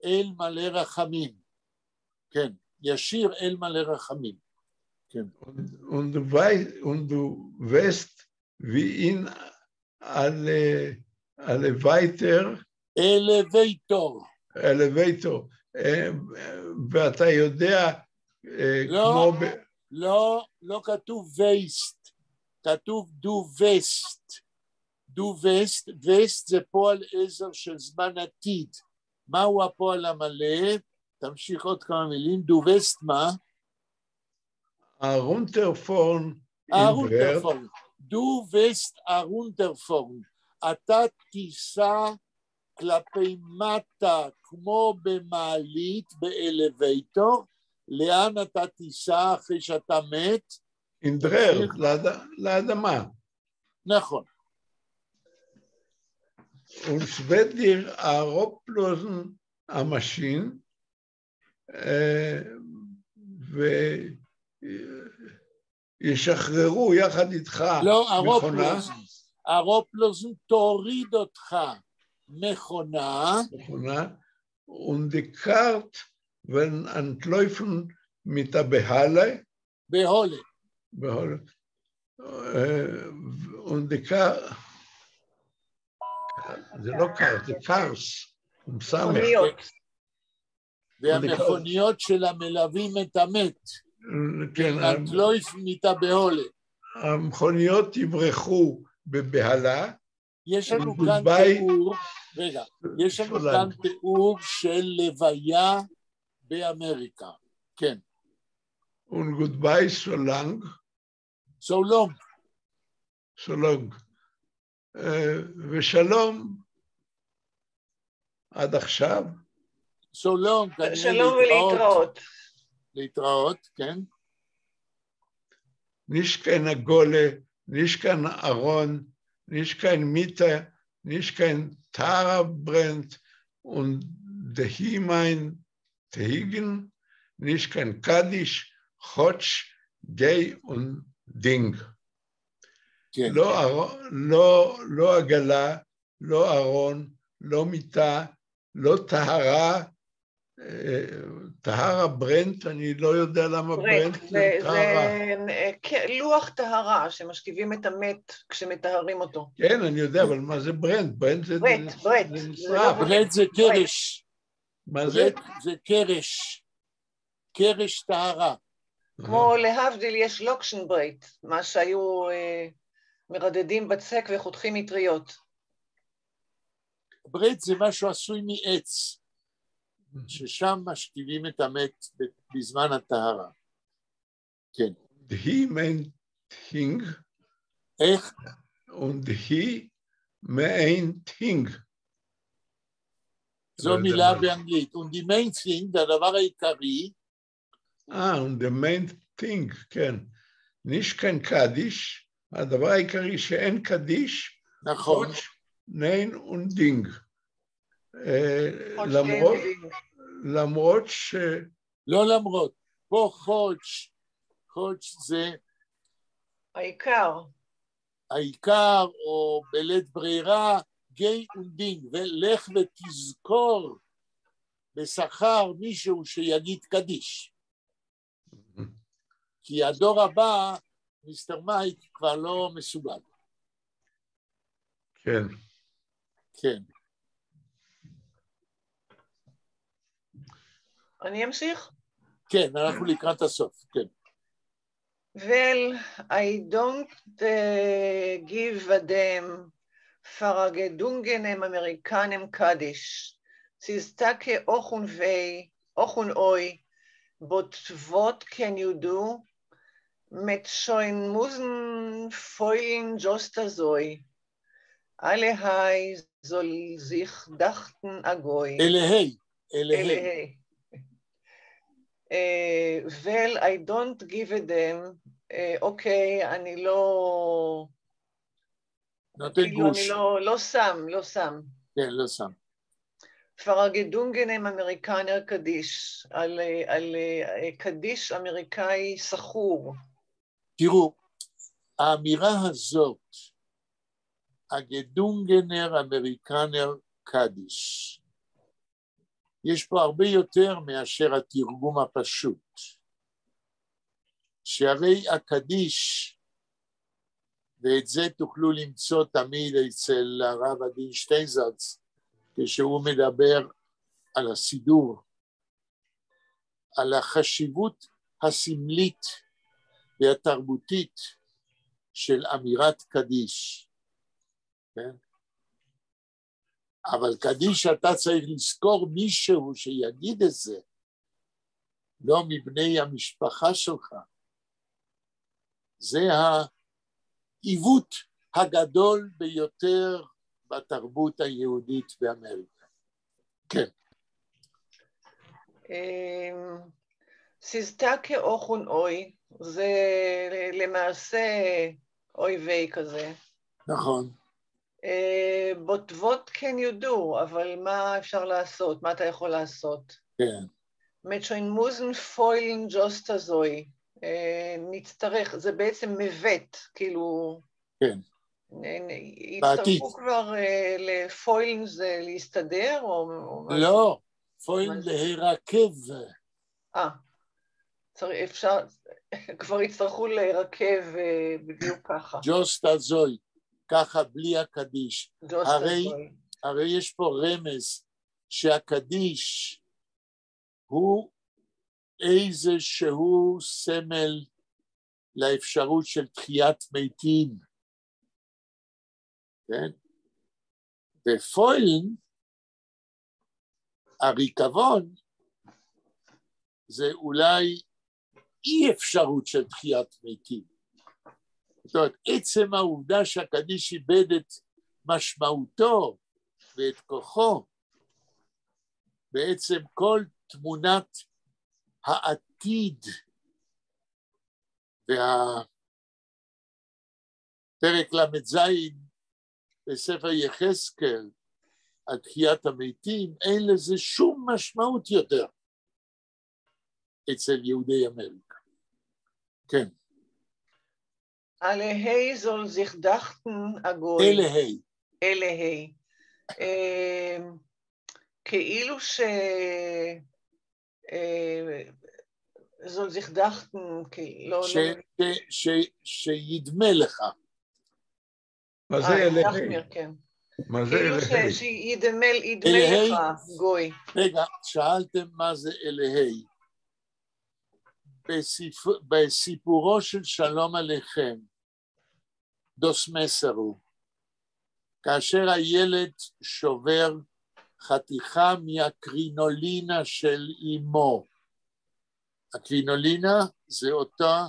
אל מלא רחמים, כן, ישיר אל מלא רחמים, כן. Und du weißt, wie ihn alle weiter... אלווייטור. ואתה יודע כמו... לא כתוב וייסט, כתוב דו וסט. דו וסט, וסט זה פועל עזר של זמן עתיד. מהו הפועל המלא? תמשיך עוד כמה מילים. דו וסט מה? הרונטרפורן. דו וסט הרונטרפורן. אתה תיסע כלפי מטה כמו במעלית באלווייטור, לאן אתה תיסע אחרי שאתה מת? אינדרר, לאדמה. נכון. Und wird dir הרופלוזן המשין, וישחררו יחד איתך מכונה. לא, הרופלוזן תוריד אותך מכונה. Und die Kart, wenn entläufen mit der Behalle. Behalle. Und die Kart, זה לא קארט, זה קארס. מכוניות. והמכוניות של המלווים את המת. כן. entläuft mit der Behalle. המכוניות יברחו בבהלה. יש לנו כאן תיאור, רגע, יש לנו כאן תיאור של לוויה באמריקה, כן. Und goodbye so long. So long. So long. ושלום עד עכשיו. So long, כנראה שלום ולהתראות. להתראות, כן. Nicht kein Gole, nicht kein Aaron, nicht kein Mitte, nicht kein Tara brennt und der Himein Tehigen, nicht kein Kaddish, Chotsch, Gay und Ding. כן. לא עגלה, לא ארון, לא מיטה, לא טהרה, טהרה ברנט, אני לא יודע למה ברנט זה טהרה. זה לוח טהרה שמשכיבים את המת כשמטהרים אותו. כן, אני יודע, אבל מה זה ברנט? ברנט זה נשרף. ברנט זה קרש. מה זה? זה קרש. קרש טהרה. כמו להבדיל יש לוקשנברייט, מה שהיו מרדדים בצק וחותכים מטריות. ברית זה משהו עשוי מעץ, ששם משכיבים את המת בזמן הטהרה. כן. דהי מעין טינג. איך? ודהי מעין טינג. זו מילה באנגלית. Und die main thing, זה הדבר העיקרי. und the main thing, כן. nicht kein קדיש, הדבר העיקרי שאין קדיש, נכון. נין ודינג. למרות ש... לא למרות, פה חודש, חודש זה... העיקר. העיקר, או בלית ברירה, גי ודינג, ולך ותזכור בשכר מישהו שיגיד קדיש. כי הדור הבא, מיסטר מייק כבר לא מסוגל. כן. כן. אני אמשיך? כן, אנחנו לקראת הסוף, כן. Well, I don't give a damn Faragedungenem Amerikanem Kaddish. Sistake ochun vei, ochun oi, but what can you do? Mit schoin musen feulen just azoi. Alle hai soll sich dachten agoi. Elehei. Well, I don't give a damn. אוקיי, אני לא... נותן גוש. אני לא שם. כן, לא שם. פרגדונגנם אמריקנר קדיש, על קדיש אמריקאי סחור. תראו, האמירה הזאת, הגדונגנר אמריקנר קדיש, יש פה הרבה יותר מאשר התרגום הפשוט. שהרי הקדיש, ואת זה תוכלו למצוא תמיד אצל הרב עדין שטיינזלץ, כשהוא מדבר על הסידור, על החשיבות הסמלית והתרבותית של אמירת קדיש. כן? אבל קדיש אתה צריך לזכור מישהו שיגיד את זה, לא מבני המשפחה שלך. זה העיוות הגדול ביותר בתרבות היהודית באמריקה. כן. סיזטקה אוכון אוי, זה למעשה אוי ואי כזה. נכון. But what can you do? אבל מה אפשר לעשות? מה אתה יכול לעשות? כן. מצ'וין מוזן פוילן ג'וסטה זוי. נצטרך, זה בעצם מבט, כאילו... כן. הצטרכו כבר לפוילן זה להסתדר? לא, פוילן להירקב. אפשר, כבר הצטרכו להירקב בדיוק ככה. ג'וסטה זוי. ככה בלי הקדיש. הרי יש פה רמז שהקדיש הוא איזשהו סמל לאפשרות של תחיית מתים. כן? בפוילן, הריקבון, זה אולי אי אפשרות של תחיית מתים. זאת אומרת, עצם העובדה שהקדיש איבד את משמעותו ואת כוחו, בעצם כל תמונת העתיד והפרק ל"ז בספר יחזקאל על תחיית המתים, אין לזה שום משמעות יותר אצל יהודי אמריקה. כן. עליהי זול זיך דחטן הגוי. אלהי. כאילו זול זיך דחטן, שידמה לך. מה זה אלהי? כן. מה זה אלהי? כאילו שידמה לך גוי. רגע, שאלתם מה זה אלהי. בסיפורו של שלום עליכם, דוס מסרו, כאשר הילד שובר חתיכה מהקרינולינה של אמו. הקרינולינה זה אותה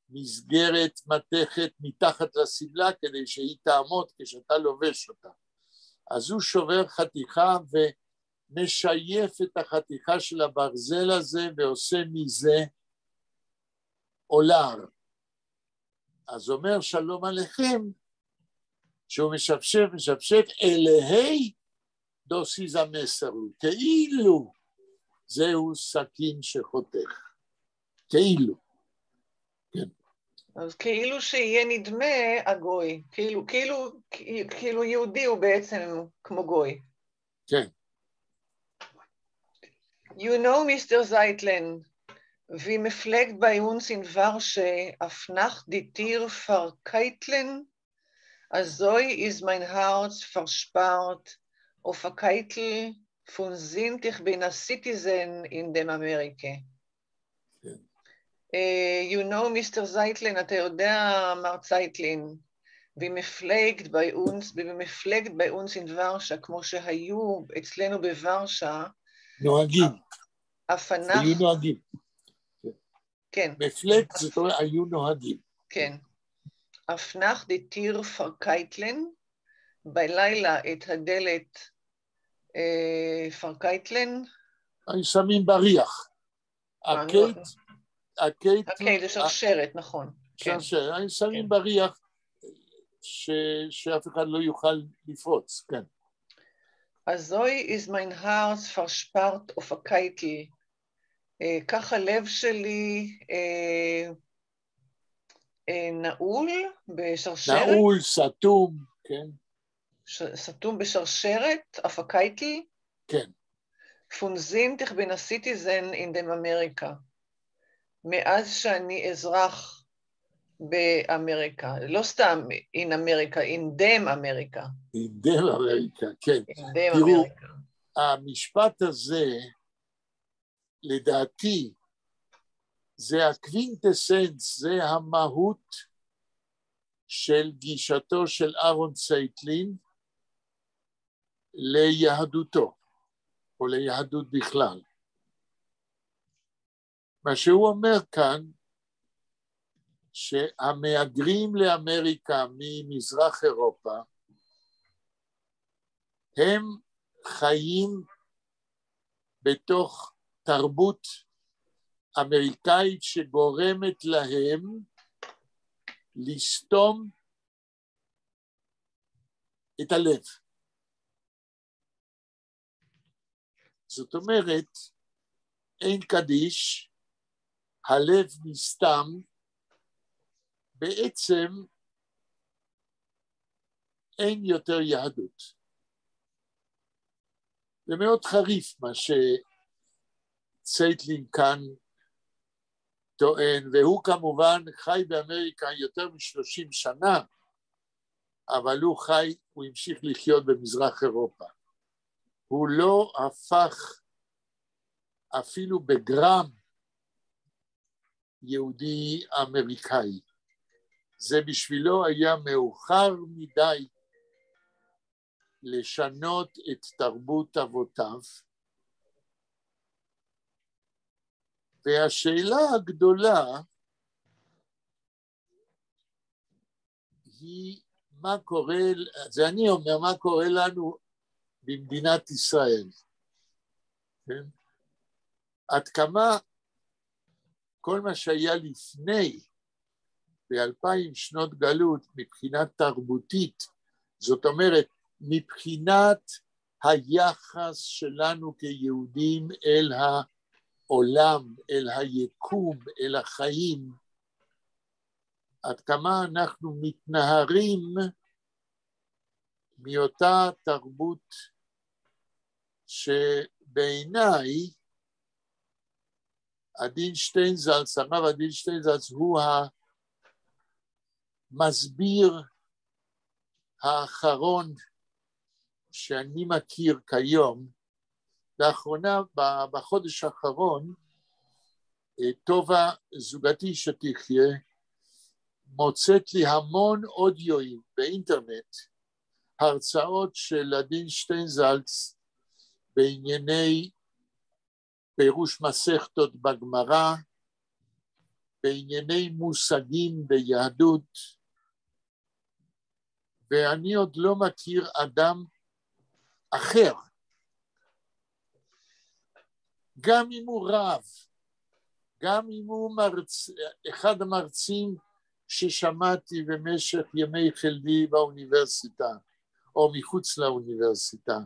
מסגרת מתכת מתחת לסמלה כדי שהיא תעמוד כשאתה לובש אותה. אז הוא שובר חתיכה ומשייף את החתיכה של הברזל הזה ועושה מזה אולר. אז אומר שלום עליכם, שהוא משפשף, אלהי דוסיז המסרו, כאילו זהו סכין שחותך, כאילו. כן. אז כאילו שיהיה נדמה הגוי, כאילו יהודי הוא בעצם כמו גוי. כן. You know, Mr. Zeitlin, wie mepflegt bei uns in Warsche auf Nacht die Tier verkeitlen, azoi ist mein Herz verspart auf a Keitel von sind ich bin a citizen in dem Amerika. You know, Mr. Zeitlin, אתה יודע, מר צייטלין, ומפלגת bei uns in ורשה, כמו שהיו אצלנו בוורשה, נוהגים. היו נוהגים. כן. מפלגת זאת אומרת, היו נוהגים. כן. הפנח די טיר פרקייטלן, בלילה את הדלת פרקייטלן. היו שמים בריח. הקייט זה שרשרת, נכון. שרשרת, היו שמים בריח שאף אחד לא יוכל לפרוץ, כן. azoi is mein Herz verspart auf a Keitel. כך הלב שלי נעול בשרשרת. נעול, סתום, כן. סתום בשרשרת, auf a Keitel. כן. Von sind ich bin a citizen in dem Amerika. מאז שאני אזרח באמריקה, לא סתם in America, in dem America. in dem America, כן. תראו, המשפט הזה, לדעתי, זה הקווינטסנס, זה המהות של גישתו של אהרון צייטלין ליהדותו, או ליהדות בכלל. מה שהוא אומר כאן, שהמהגרים לאמריקה ממזרח אירופה, הם חיים בתוך תרבות אמריקאית שגורמת להם לסתום את הלב. זאת אומרת, אין קדיש, הלב נסתם, בעצם אין יותר יהדות. זה מאוד חריף מה שצייטלין כאן טוען, והוא כמובן חי באמריקה יותר מ-30 שנה, אבל הוא המשיך לחיות במזרח אירופה. הוא לא הפך אפילו בגרם יהודי אמריקאי. זה בשבילו היה מאוחר מדי לשנות את תרבות אבותיו, והשאלה הגדולה היא מה קורה, זה אני אומר, מה קורה לנו במדינת ישראל. כן? עד כמה כל מה שהיה לפני, ב-2000 שנות גלות, מבחינת תרבותית, זאת אומרת, מבחינת היחס שלנו כיהודים אל העולם, אל היקום, אל החיים, עד כמה אנחנו מתנהרים מאותה תרבות שבעיניי הדין שטיינזלץ, הרב הדין שטיינזלץ הוא המסביר האחרון שאני מכיר כיום. לאחרונה, בחודש האחרון, טובה זוגתי שתחיה, מוצאת לי המון אודיואים באינטרנט, הרצאות של הדין שטיינזלץ בענייני פירוש מסכתות בגמרא, בענייני מושגים ביהדות, ואני עוד לא מכיר אדם אחר, גם אם הוא רב, גם אם הוא אחד המרצים ששמעתי במשך ימי חלדי באוניברסיטה, או מחוץ לאוניברסיטה.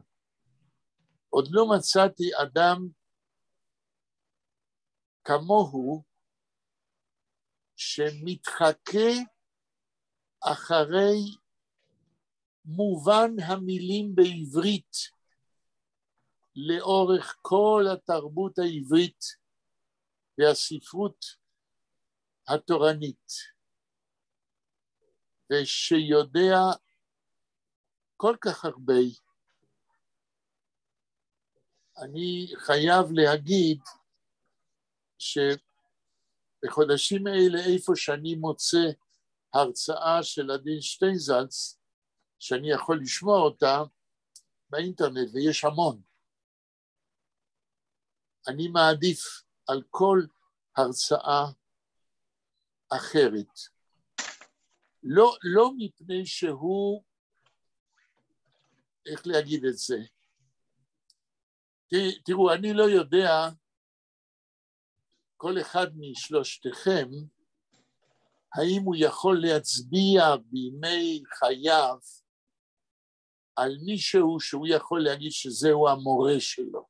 עוד לא מצאתי אדם כמוהו שמתחכה אחרי מובן המילים בעברית לאורך כל התרבות העברית והספרות התורנית, ושיודע כל כך הרבה. אני חייב להגיד שבחודשים האלה, איפה שאני מוצא הרצאה של הדין שטיינזלץ, שאני יכול לשמוע אותה באינטרנט, ויש המון, אני מעדיף על כל הרצאה אחרת. לא מפני שהוא, איך להגיד את זה, תראו, אני לא יודע, כל אחד משלושתכם, האם הוא יכול להצביע בימי חייו על מישהו שהוא יכול להגיד שזהו המורה שלו.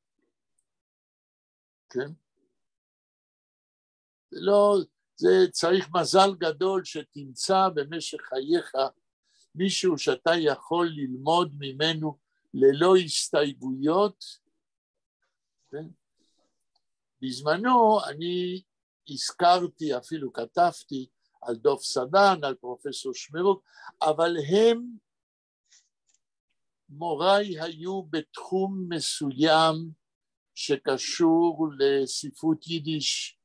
כן? זה צריך מזל גדול שתמצא במשך חייך מישהו שאתה יכול ללמוד ממנו ללא הסתייגויות. כן? בזמנו אני הזכרתי, אפילו כתבתי על דוב סדן, על פרופסור שמרוק, אבל הם מוריי היו בתחום מסוים שקשור לספרות יידיש,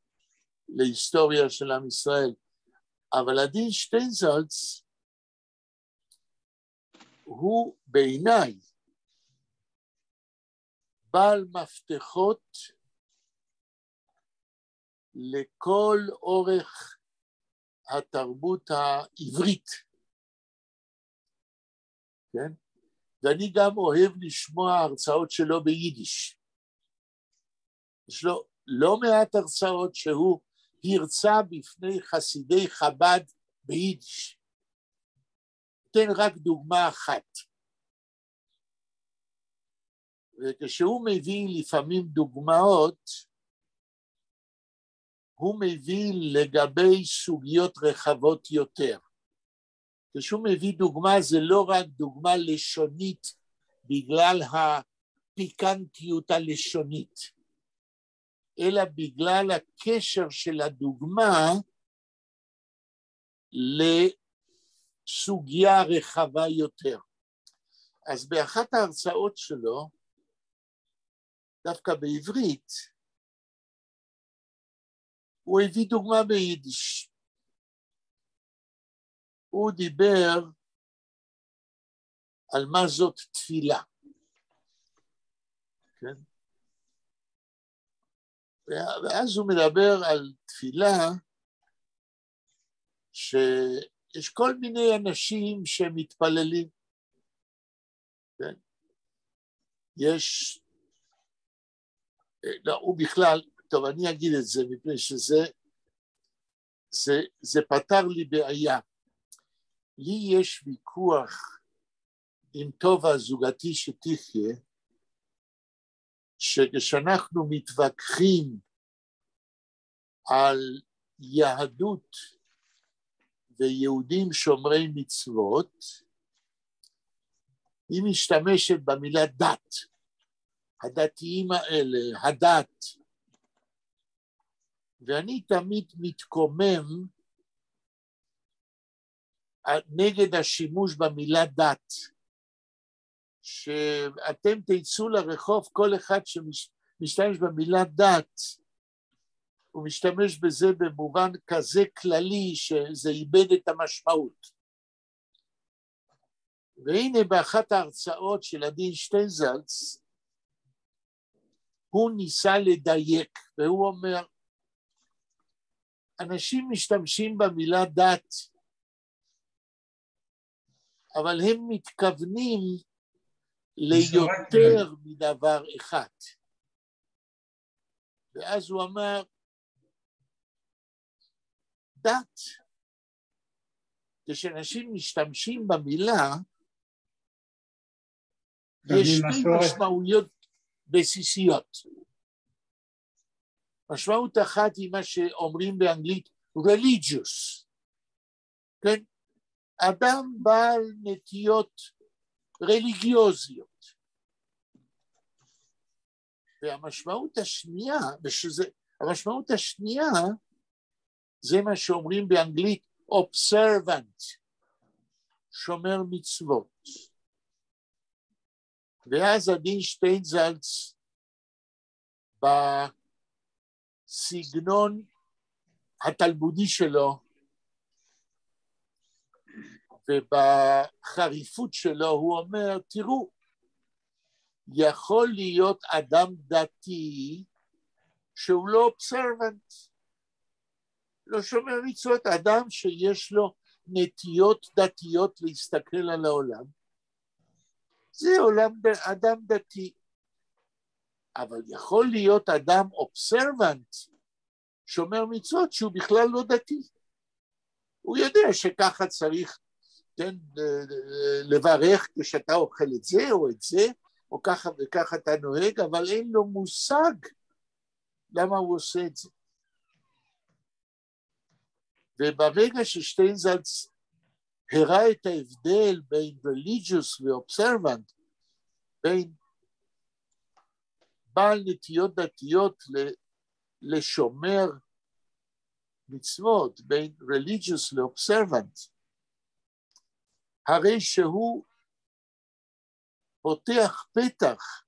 להיסטוריה של עם ישראל. אבל הדין שטיינזלץ הוא בעיניי בעל מפתחות לכל אורך התרבות העברית. כן? ואני גם אוהב לשמוע הרצאות שלו ביידיש. יש לו לא מעט הרצאות שהוא הרצה בפני חסידי חב"ד ביידיש. אתן רק דוגמה אחת. וכשהוא מביא לפעמים דוגמאות, הוא מביא לגבי סוגיות רחבות יותר. כשהוא מביא דוגמה, זה לא רק דוגמה לשונית בגלל הפיקנטיות הלשונית, אלא בגלל הקשר של הדוגמה לסוגיה רחבה יותר. אז באחת ההרצאות שלו, דווקא בעברית, הוא הביא דוגמה ביידיש. הוא דיבר על מה זאת תפילה. כן? ואז הוא מדבר על תפילה, שיש כל מיני אנשים שמתפללים. כן? יש, לא, הוא בכלל, טוב, אני אגיד את זה, מפני שזה פתר לי בעיה. לי יש ויכוח עם טובה זוגתי שתחיה, שכשאנחנו מתווכחים על יהדות ויהודים שומרי מצוות, היא משתמשת במילה דת. הדתיים האלה, הדת. ואני תמיד מתקומם נגד השימוש במילה דת. שאתם תצאו לרחוב, כל אחד שמשתמש במילה דת, הוא משתמש בזה במובן כזה כללי שזה איבד את המשמעות. והנה באחת ההרצאות של עדין שטיינזלץ, הוא ניסה לדייק, והוא אומר, אנשים משתמשים במילה דת, אבל הם מתכוונים ליותר מדבר אחד. ואז הוא אמר, דת, כשאנשים משתמשים במילה, יש שתי משמעויות בסיסיות. משמעות אחת היא מה שאומרים באנגלית, religious. כן? אדם בעל נטיות רליגיוזיות. והמשמעות השנייה, המשמעות השנייה, זה מה שאומרים באנגלית, observant, שומר מצוות. ואז עדין שטיינזלץ, בסגנון התלמודי שלו, ובחריפות שלו הוא אומר, תראו, יכול להיות אדם דתי שהוא לא אובסרבנט, לא שומר מצוות, אדם שיש לו נטיות דתיות להסתכל על העולם, זה אדם דתי. אבל יכול להיות אדם אובסרבנט, שומר מצוות שהוא בכלל לא דתי. הוא יודע שככה צריך לברך כשאתה אוכל את זה או את זה, או ככה וככה אתה נוהג, אבל אין לו מושג למה הוא עושה את זה. וברגע ששטיינזלץ הראה את ההבדל בין religious ו-observant, בין בעל נטיות דתיות לשומר מצוות, בין religious ל-observant, הרי שהוא פותח פתח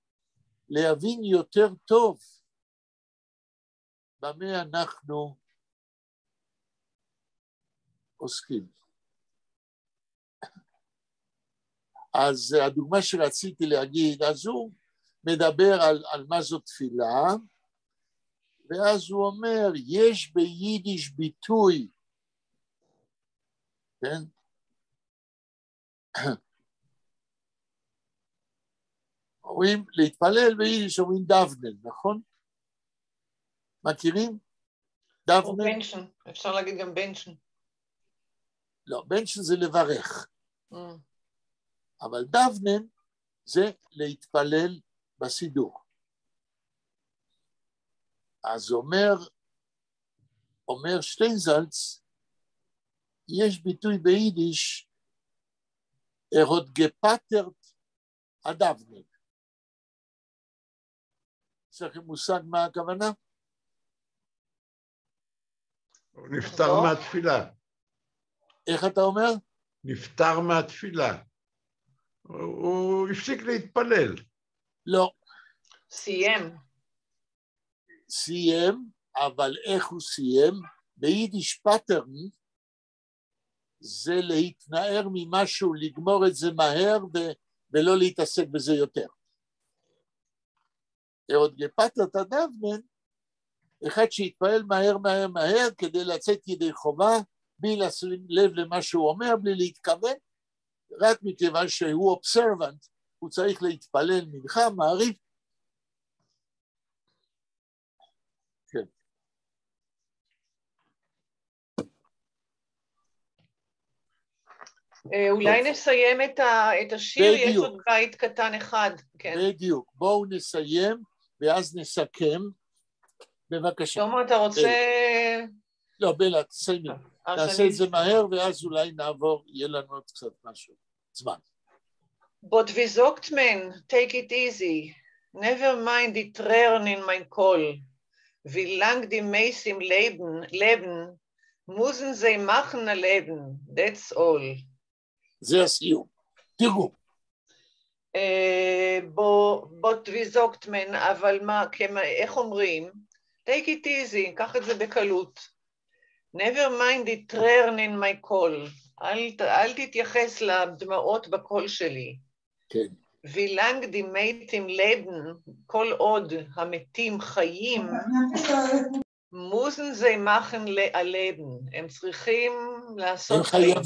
להבין יותר טוב במה אנחנו עוסקים. אז הדוגמה שרציתי להגיד, אז הוא מדבר על מה זו תפילה, ואז הוא אומר, יש ביידיש ביטוי, כן? אומרים, להתפלל ביידיש אומרים דבנן, נכון? מכירים? דבנן? או בנשן, אפשר להגיד גם בנשן. לא, בנשן זה לברך. אבל דבנן זה להתפלל בסידור. אז אומר שטיינזלץ, יש ביטוי ביידיש, הוד גפטרט הדבנן. יש לכם מושג מה הכוונה? הוא נפטר מהתפילה. איך אתה אומר? נפטר מהתפילה. הוא הפסיק להתפלל. לא. סיים, אבל איך הוא סיים? ביידיש פטרן זה להתנער ממשהו, לגמור את זה מהר ולא להתעסק בזה יותר. עוד גפטרט הדבנן אחד שהתפעל מהר כדי לצאת ידי חובה, בלי לשים לב למה שהוא אומר, בלי להתכוון, רק מכיוון שהוא אובסרבנט, הוא צריך להתפלל מנחה, מעריב. כן. אולי נסיים את השיר, בדיוק. יש עוד בית קטן אחד. כן. בדיוק, בואו נסיים ואז נסכם. בבקשה. שלמה, אתה רוצה... לא, בלה, תסיימי. נעשה את זה מהר ואז אולי נעבור, יהיה לנו עוד קצת משהו. זמן. But wie sagt man, take it easy. Never mind die Tränen in mein Kohl. Wie lang die Mäßig leben, müssen sie machen ein Leben. That's all. זה הסיום. תראו. But wie sagt man, אבל מה, איך אומרים? take it easy, קח את זה בקלות. Never mind the Tränen in my call. אל תתייחס לדמעות בקול שלי. כן. Wie lang die Mäten leben, כל עוד המתים חיים, müssen sie machen leben. הם צריכים לעשות חיים.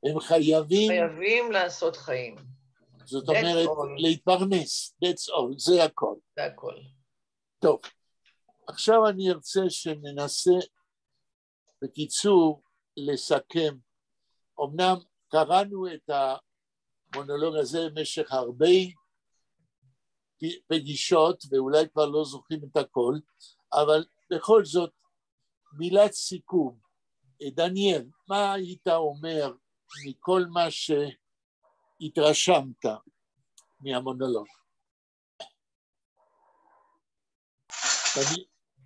הם חייבים לעשות חיים. זאת אומרת, להתפרנס. That's all. זה הכל. זה הכל. טוב. עכשיו אני ארצה שננסה בקיצור לסכם. אמנם קראנו את המונולוג הזה במשך הרבה פגישות, ואולי כבר לא זוכרים את הכל, אבל בכל זאת מילת סיכום. דניאל, מה היית אומר מכל מה שהתרשמת מהמונולוג?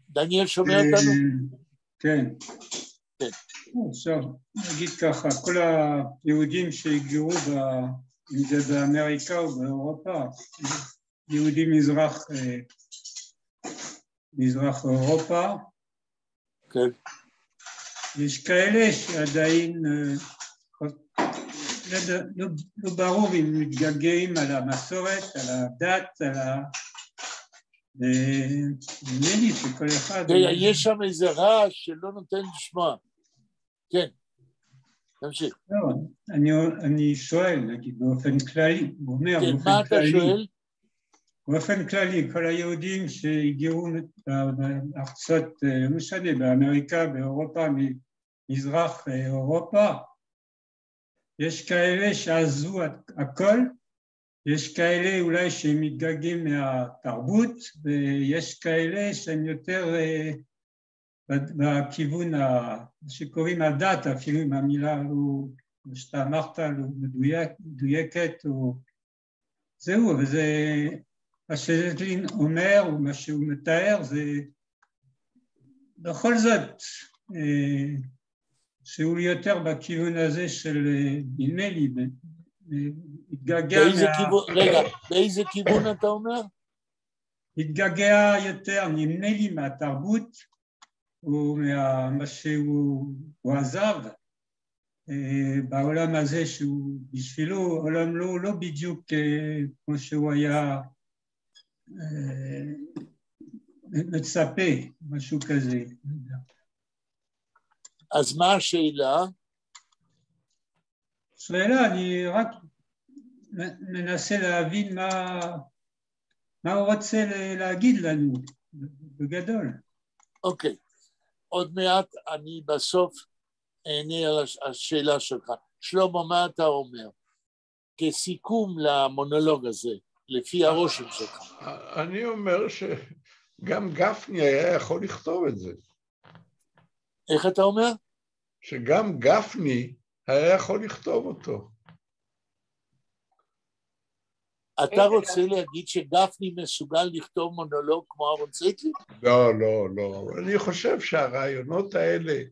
דניאל שומע אותנו? כן. עכשיו, נגיד ככה, כל היהודים שהגיעו, אם זה באמריקה או באירופה, יהודים מזרח אירופה, כן. יש כאלה שעדיין לא ברור אם מתגעגעים על המסורת, על הדת, על נדמה לי שכל אחד... יש שם איזה רעש שלא נותן לשמוע. כן, תמשיך. לא, אני שואל, נגיד, באופן כללי, הוא אומר, כן, מה אתה שואל? באופן כללי, כל היהודים שהגיעו בארצות, לא משנה, באמריקה, באירופה, מזרח אירופה, יש כאלה שעזבו הכל, יש כאלה אולי שהם מתגעגעים מהתרבות, ויש כאלה שהם יותר בכיוון שקוראים הדת, אפילו אם המילה הוא, כמו שאתה אמרת, הוא מדויקת, זהו, וזה מה שזלין אומר, ומה שהוא מתאר, זה בכל זאת, שהוא יותר בכיוון הזה של נדמה לי, התגעגע רגע, באיזה כיוון אתה אומר? התגעגע יותר, נדמה לי, מהתרבות, ומה שהוא עזב בעולם הזה, שהוא בשבילו עולם לא בדיוק כמו שהוא היה מצפה, משהו כזה. אז מה השאלה? שאלה, אני רק מנסה להבין מה הוא רוצה להגיד לנו בגדול. אוקיי, עוד מעט אני בסוף אענה על השאלה שלך. שלמה, מה אתה אומר? כסיכום למונולוג הזה, לפי הרושם שלך. אני אומר שגם גפני היה יכול לכתוב את זה. איך אתה אומר? שגם גפני היה יכול לכתוב אותו. אתה רוצה להגיד שגפני מסוגל לכתוב מונולוג כמו אהרון צייטלין? לא, לא, לא. אני חושב שהרעיונות האלה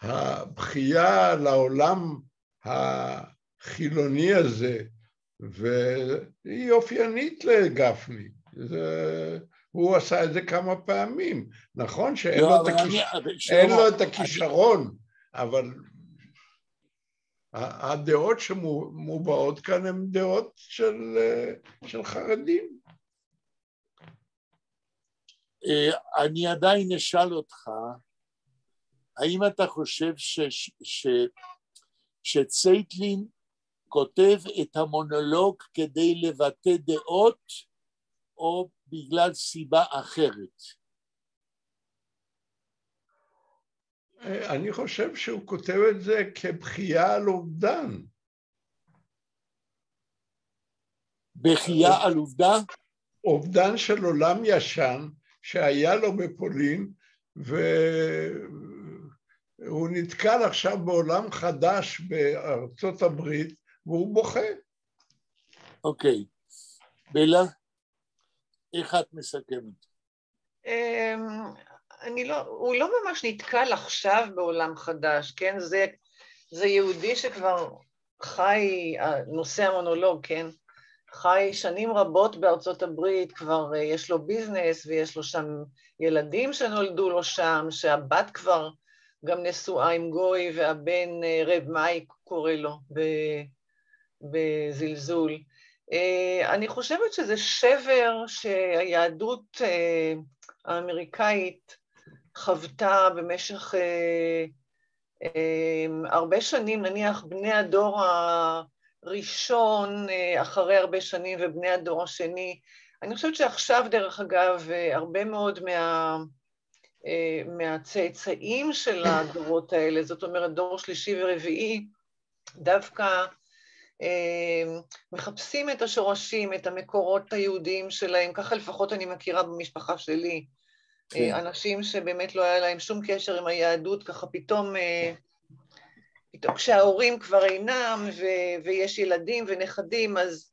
והבחייה לעולם החילוני הזה, והיא אופיינית לגפני. הוא עשה את זה כמה פעמים. נכון שאין לו את הכישרון, אבל הדעות שמובעות כאן הן דעות של חרדים. אני עדיין אשאל אותך, האם אתה חושב שצייטלין כותב את המונולוג כדי לבטא דעות, או בגלל סיבה אחרת? אני חושב שהוא כותב את זה כבכייה על אובדן. בכייה על עובדה? אובדן של עולם ישן שהיה לו בפולין, והוא נתקל עכשיו בעולם חדש בארצות הברית, והוא בוכה. אוקיי. בלה, איך את מסכמת? הוא לא ממש נתקל עכשיו בעולם חדש, כן? זה יהודי שכבר חי, נושא המונולוג, כן? חי שנים רבות בארצות הברית, כבר יש לו ביזנס ויש לו שם ילדים שנולדו לו שם, שהבת כבר גם נשואה עם גוי, והבן רב מייק קורא לו בזלזול. אני חושבת שזה שבר שהיהדות האמריקאית חוותה במשך הרבה שנים, נניח בני הדור הראשון אחרי הרבה שנים ובני הדור השני. אני חושבת שעכשיו, דרך אגב, הרבה מאוד מהצאצאים של הדורות האלה, זאת אומרת דור שלישי ורביעי, דווקא מחפשים את השורשים, את המקורות היהודיים שלהם, ככה לפחות אני מכירה במשפחה שלי, אנשים שבאמת לא היה להם שום קשר עם היהדות, ככה פתאום כשההורים כבר אינם ויש ילדים ונכדים, אז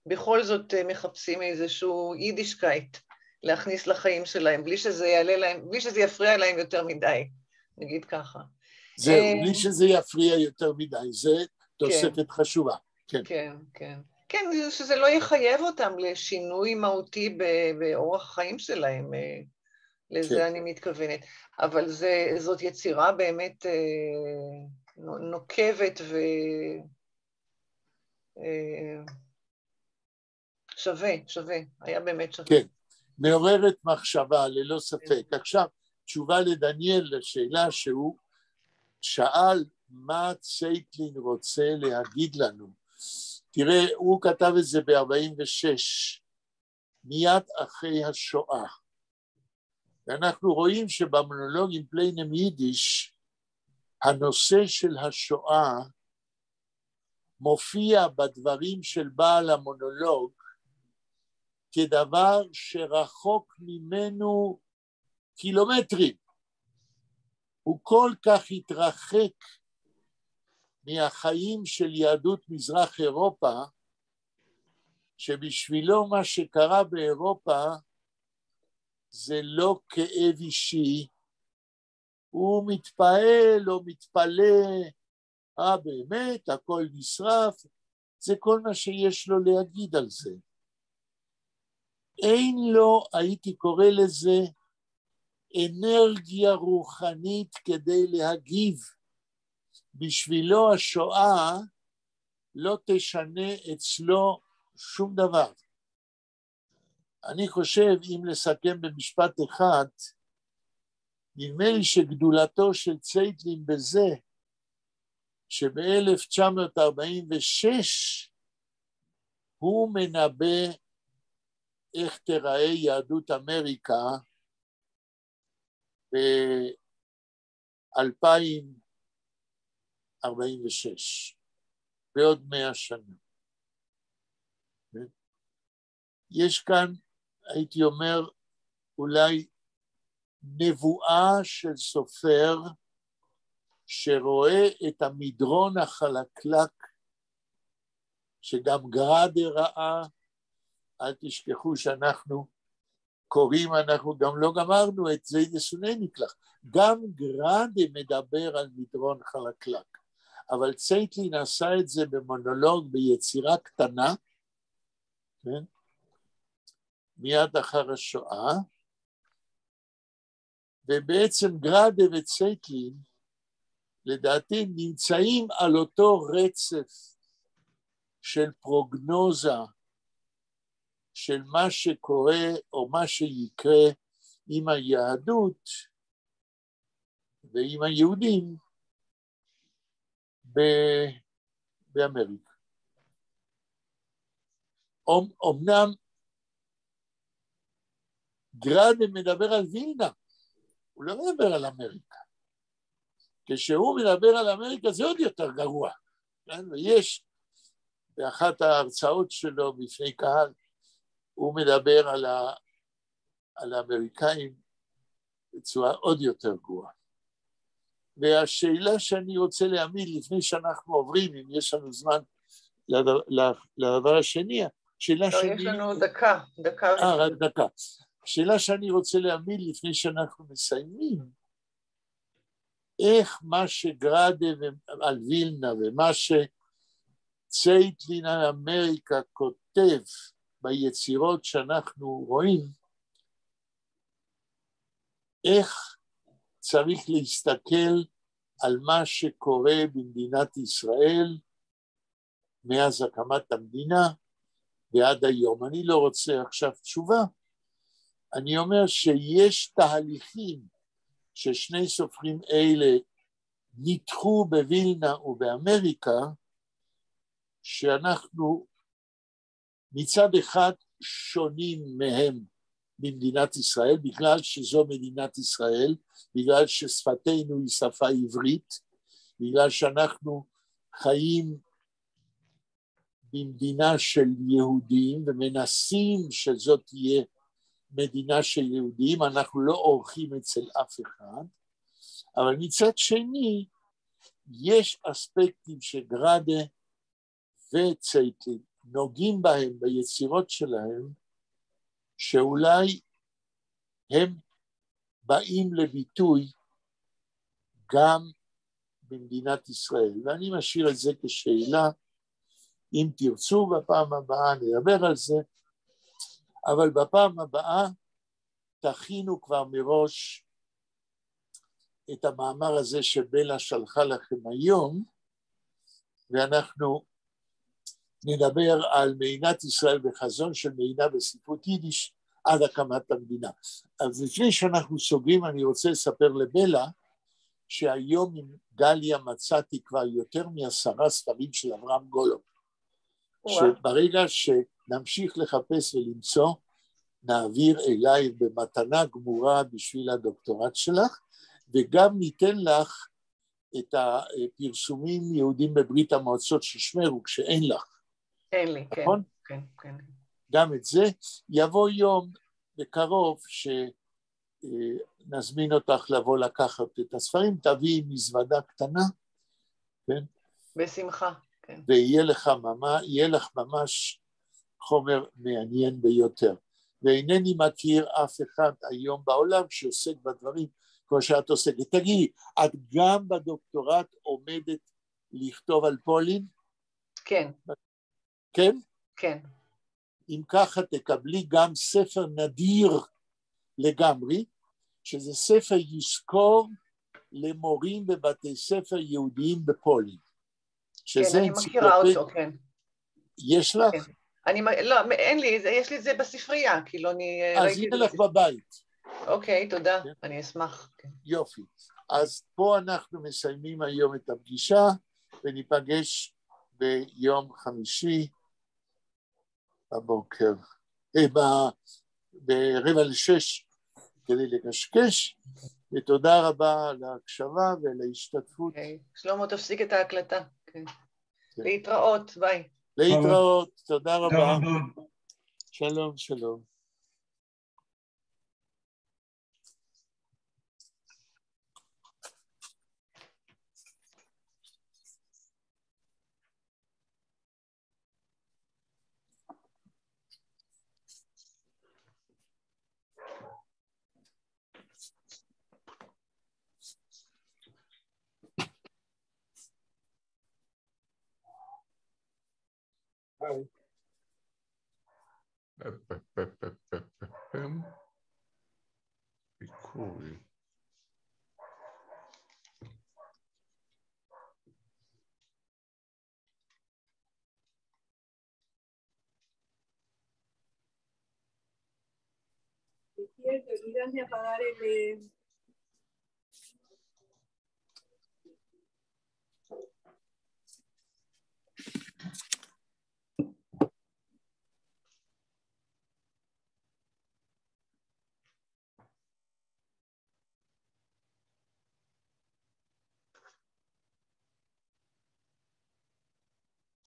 בכל זאת מחפשים איזשהו יידישקייט להכניס לחיים שלהם, בלי שזה יעלה להם, בלי שזה יפריע להם יותר מדי, נגיד ככה. זהו, בלי שזה יפריע יותר מדי, זה תוספת חשובה. כן. כן, כן. כן, שזה לא יחייב אותם לשינוי מהותי באורח החיים שלהם, לזה אני מתכוונת. אבל זאת יצירה באמת נוקבת שווה, היה באמת שווה. כן, מעוררת מחשבה, ללא ספק. עכשיו, תשובה לדניאל לשאלה שהוא שאל מה צייטלין רוצה להגיד לנו. תראה, הוא כתב את זה ב-46, מיד אחרי השואה. ואנחנו רואים שבמונולוג עם פליינם יידיש, הנושא של השואה מופיע בדברים של בעל המונולוג, כדבר שרחוק ממנו קילומטרים. הוא כל כך התרחק מהחיים של יהדות מזרח אירופה, שבשבילו מה שקרה באירופה זה לא כאב אישי, הוא מתפעל או מתפלא, באמת הכל נשרף, זה כל מה שיש לו להגיד על זה. אין לו, הייתי קורא לזה, אנרגיה רוחנית כדי להגיב. בשבילו השואה לא תשנה אצלו שום דבר. אני חושב, אם לסכם במשפט אחד, נדמה לי שגדולתו של צייטלין בזה, שב-1946 הוא מנבא איך תראה יהדות אמריקה ב-2046, בעוד 100 שנה. יש כאן, הייתי אומר, אולי נבואה של סופר שרואה את המדרון החלקלק שגם גראדה ראה. אל תשכחו שאנחנו קוראים, אנחנו גם לא גמרנו את זה דסוני נקלח. גם גראדה מדבר על מדרון חלקלק, אבל צייטלין עשה את זה במונולוג ביצירה קטנה, כן? מיד אחר השואה, ובעצם גראדה וצייטלין לדעתי נמצאים על אותו רצף של פרוגנוזה של מה שקורה או מה שיקרה עם היהדות ועם היהודים באמריקה. אמנם גראדה מדבר על וילנה, הוא לא מדבר על אמריקה. כשהוא מדבר על אמריקה זה עוד יותר גרוע. כן? ויש באחת ההרצאות שלו בפני קהל, הוא מדבר על האמריקאים בצורה עוד יותר גרועה. והשאלה שאני רוצה להעמיד לפני שאנחנו עוברים, אם יש לנו זמן לדבר השני, שאלה לא, שאני... יש לנו דקה. רק דקה. השאלה שאני רוצה להעמיד לפני שאנחנו מסיימים, איך מה שגראדה על וילנה ומה שצייטלין על אמריקה כותב ביצירות שאנחנו רואים, איך צריך להסתכל על מה שקורה במדינת ישראל מאז הקמת המדינה ועד היום. אני לא רוצה עכשיו תשובה, אני אומר שיש תהליכים ששני סופרים אלה ניתחו בווילנה ובאמריקה, שאנחנו מצד אחד שונים מהם במדינת ישראל, בגלל שזו מדינת ישראל, בגלל ששפתנו היא שפה עברית, בגלל שאנחנו חיים במדינה של יהודים ומנסים שזאת תהיה מדינה של יהודים, אנחנו לא אורחים אצל אף אחד, אבל מצד שני יש אספקטים שגראדה וצייטלין נוגעים בהם ביצירות שלהם, שאולי הם באים לביטוי גם במדינת ישראל. ואני משאיר את זה כשאלה, אם תרצו בפעם הבאה נדבר על זה, אבל בפעם הבאה תכינו כבר מראש את המאמר הזה שבלה שלחה לכם היום, ואנחנו נדבר על מדינת ישראל וחזון של מדינה בספרות יידיש עד הקמת המדינה. אז לפני שאנחנו סוגרים אני רוצה לספר לבלה שהיום עם גליה מצאתי כבר יותר מ10 ספרים של אברהם גולוב, שברגע שנמשיך לחפש ולמצוא נעביר אלייך במתנה גמורה בשביל הדוקטורט שלך, וגם ניתן לך את הפרסומים יהודים בברית המועצות ששמרו כשאין לך. אין לי, נכון? כן, כן. גם את זה. יבוא יום בקרוב שנזמין אותך לבוא לקחת את הספרים, תביאי מזוודה קטנה, כן? בשמחה, כן. ויהיה לך ממש חומר מעניין ביותר. ואינני מכיר אף אחד היום בעולם שעוסק בדברים כמו שאת עוסקת. תגידי, את גם בדוקטורט עומדת לכתוב על פולין? כן. כן? כן. אם ככה תקבלי גם ספר נדיר לגמרי, שזה ספר יזכור למורים בבתי ספר יהודיים בפולין. כן, אני מכירה אותו, כן. יש לך? כן. לא, אין לי, יש לי את זה בספרייה, כאילו אני אז יהיה לך בבית. אוקיי, תודה, אני אשמח. יופי. אז פה אנחנו מסיימים היום את הפגישה, וניפגש ביום חמישי בבוקר, ב5:45 כדי לקשקש, ותודה רבה על ההקשבה ולהשתתפות. שלמה, תפסיק את ההקלטה. להתראות, ביי. להתראות, תודה רבה. שלום, שלום. Hi. decía que olvidan de apagar el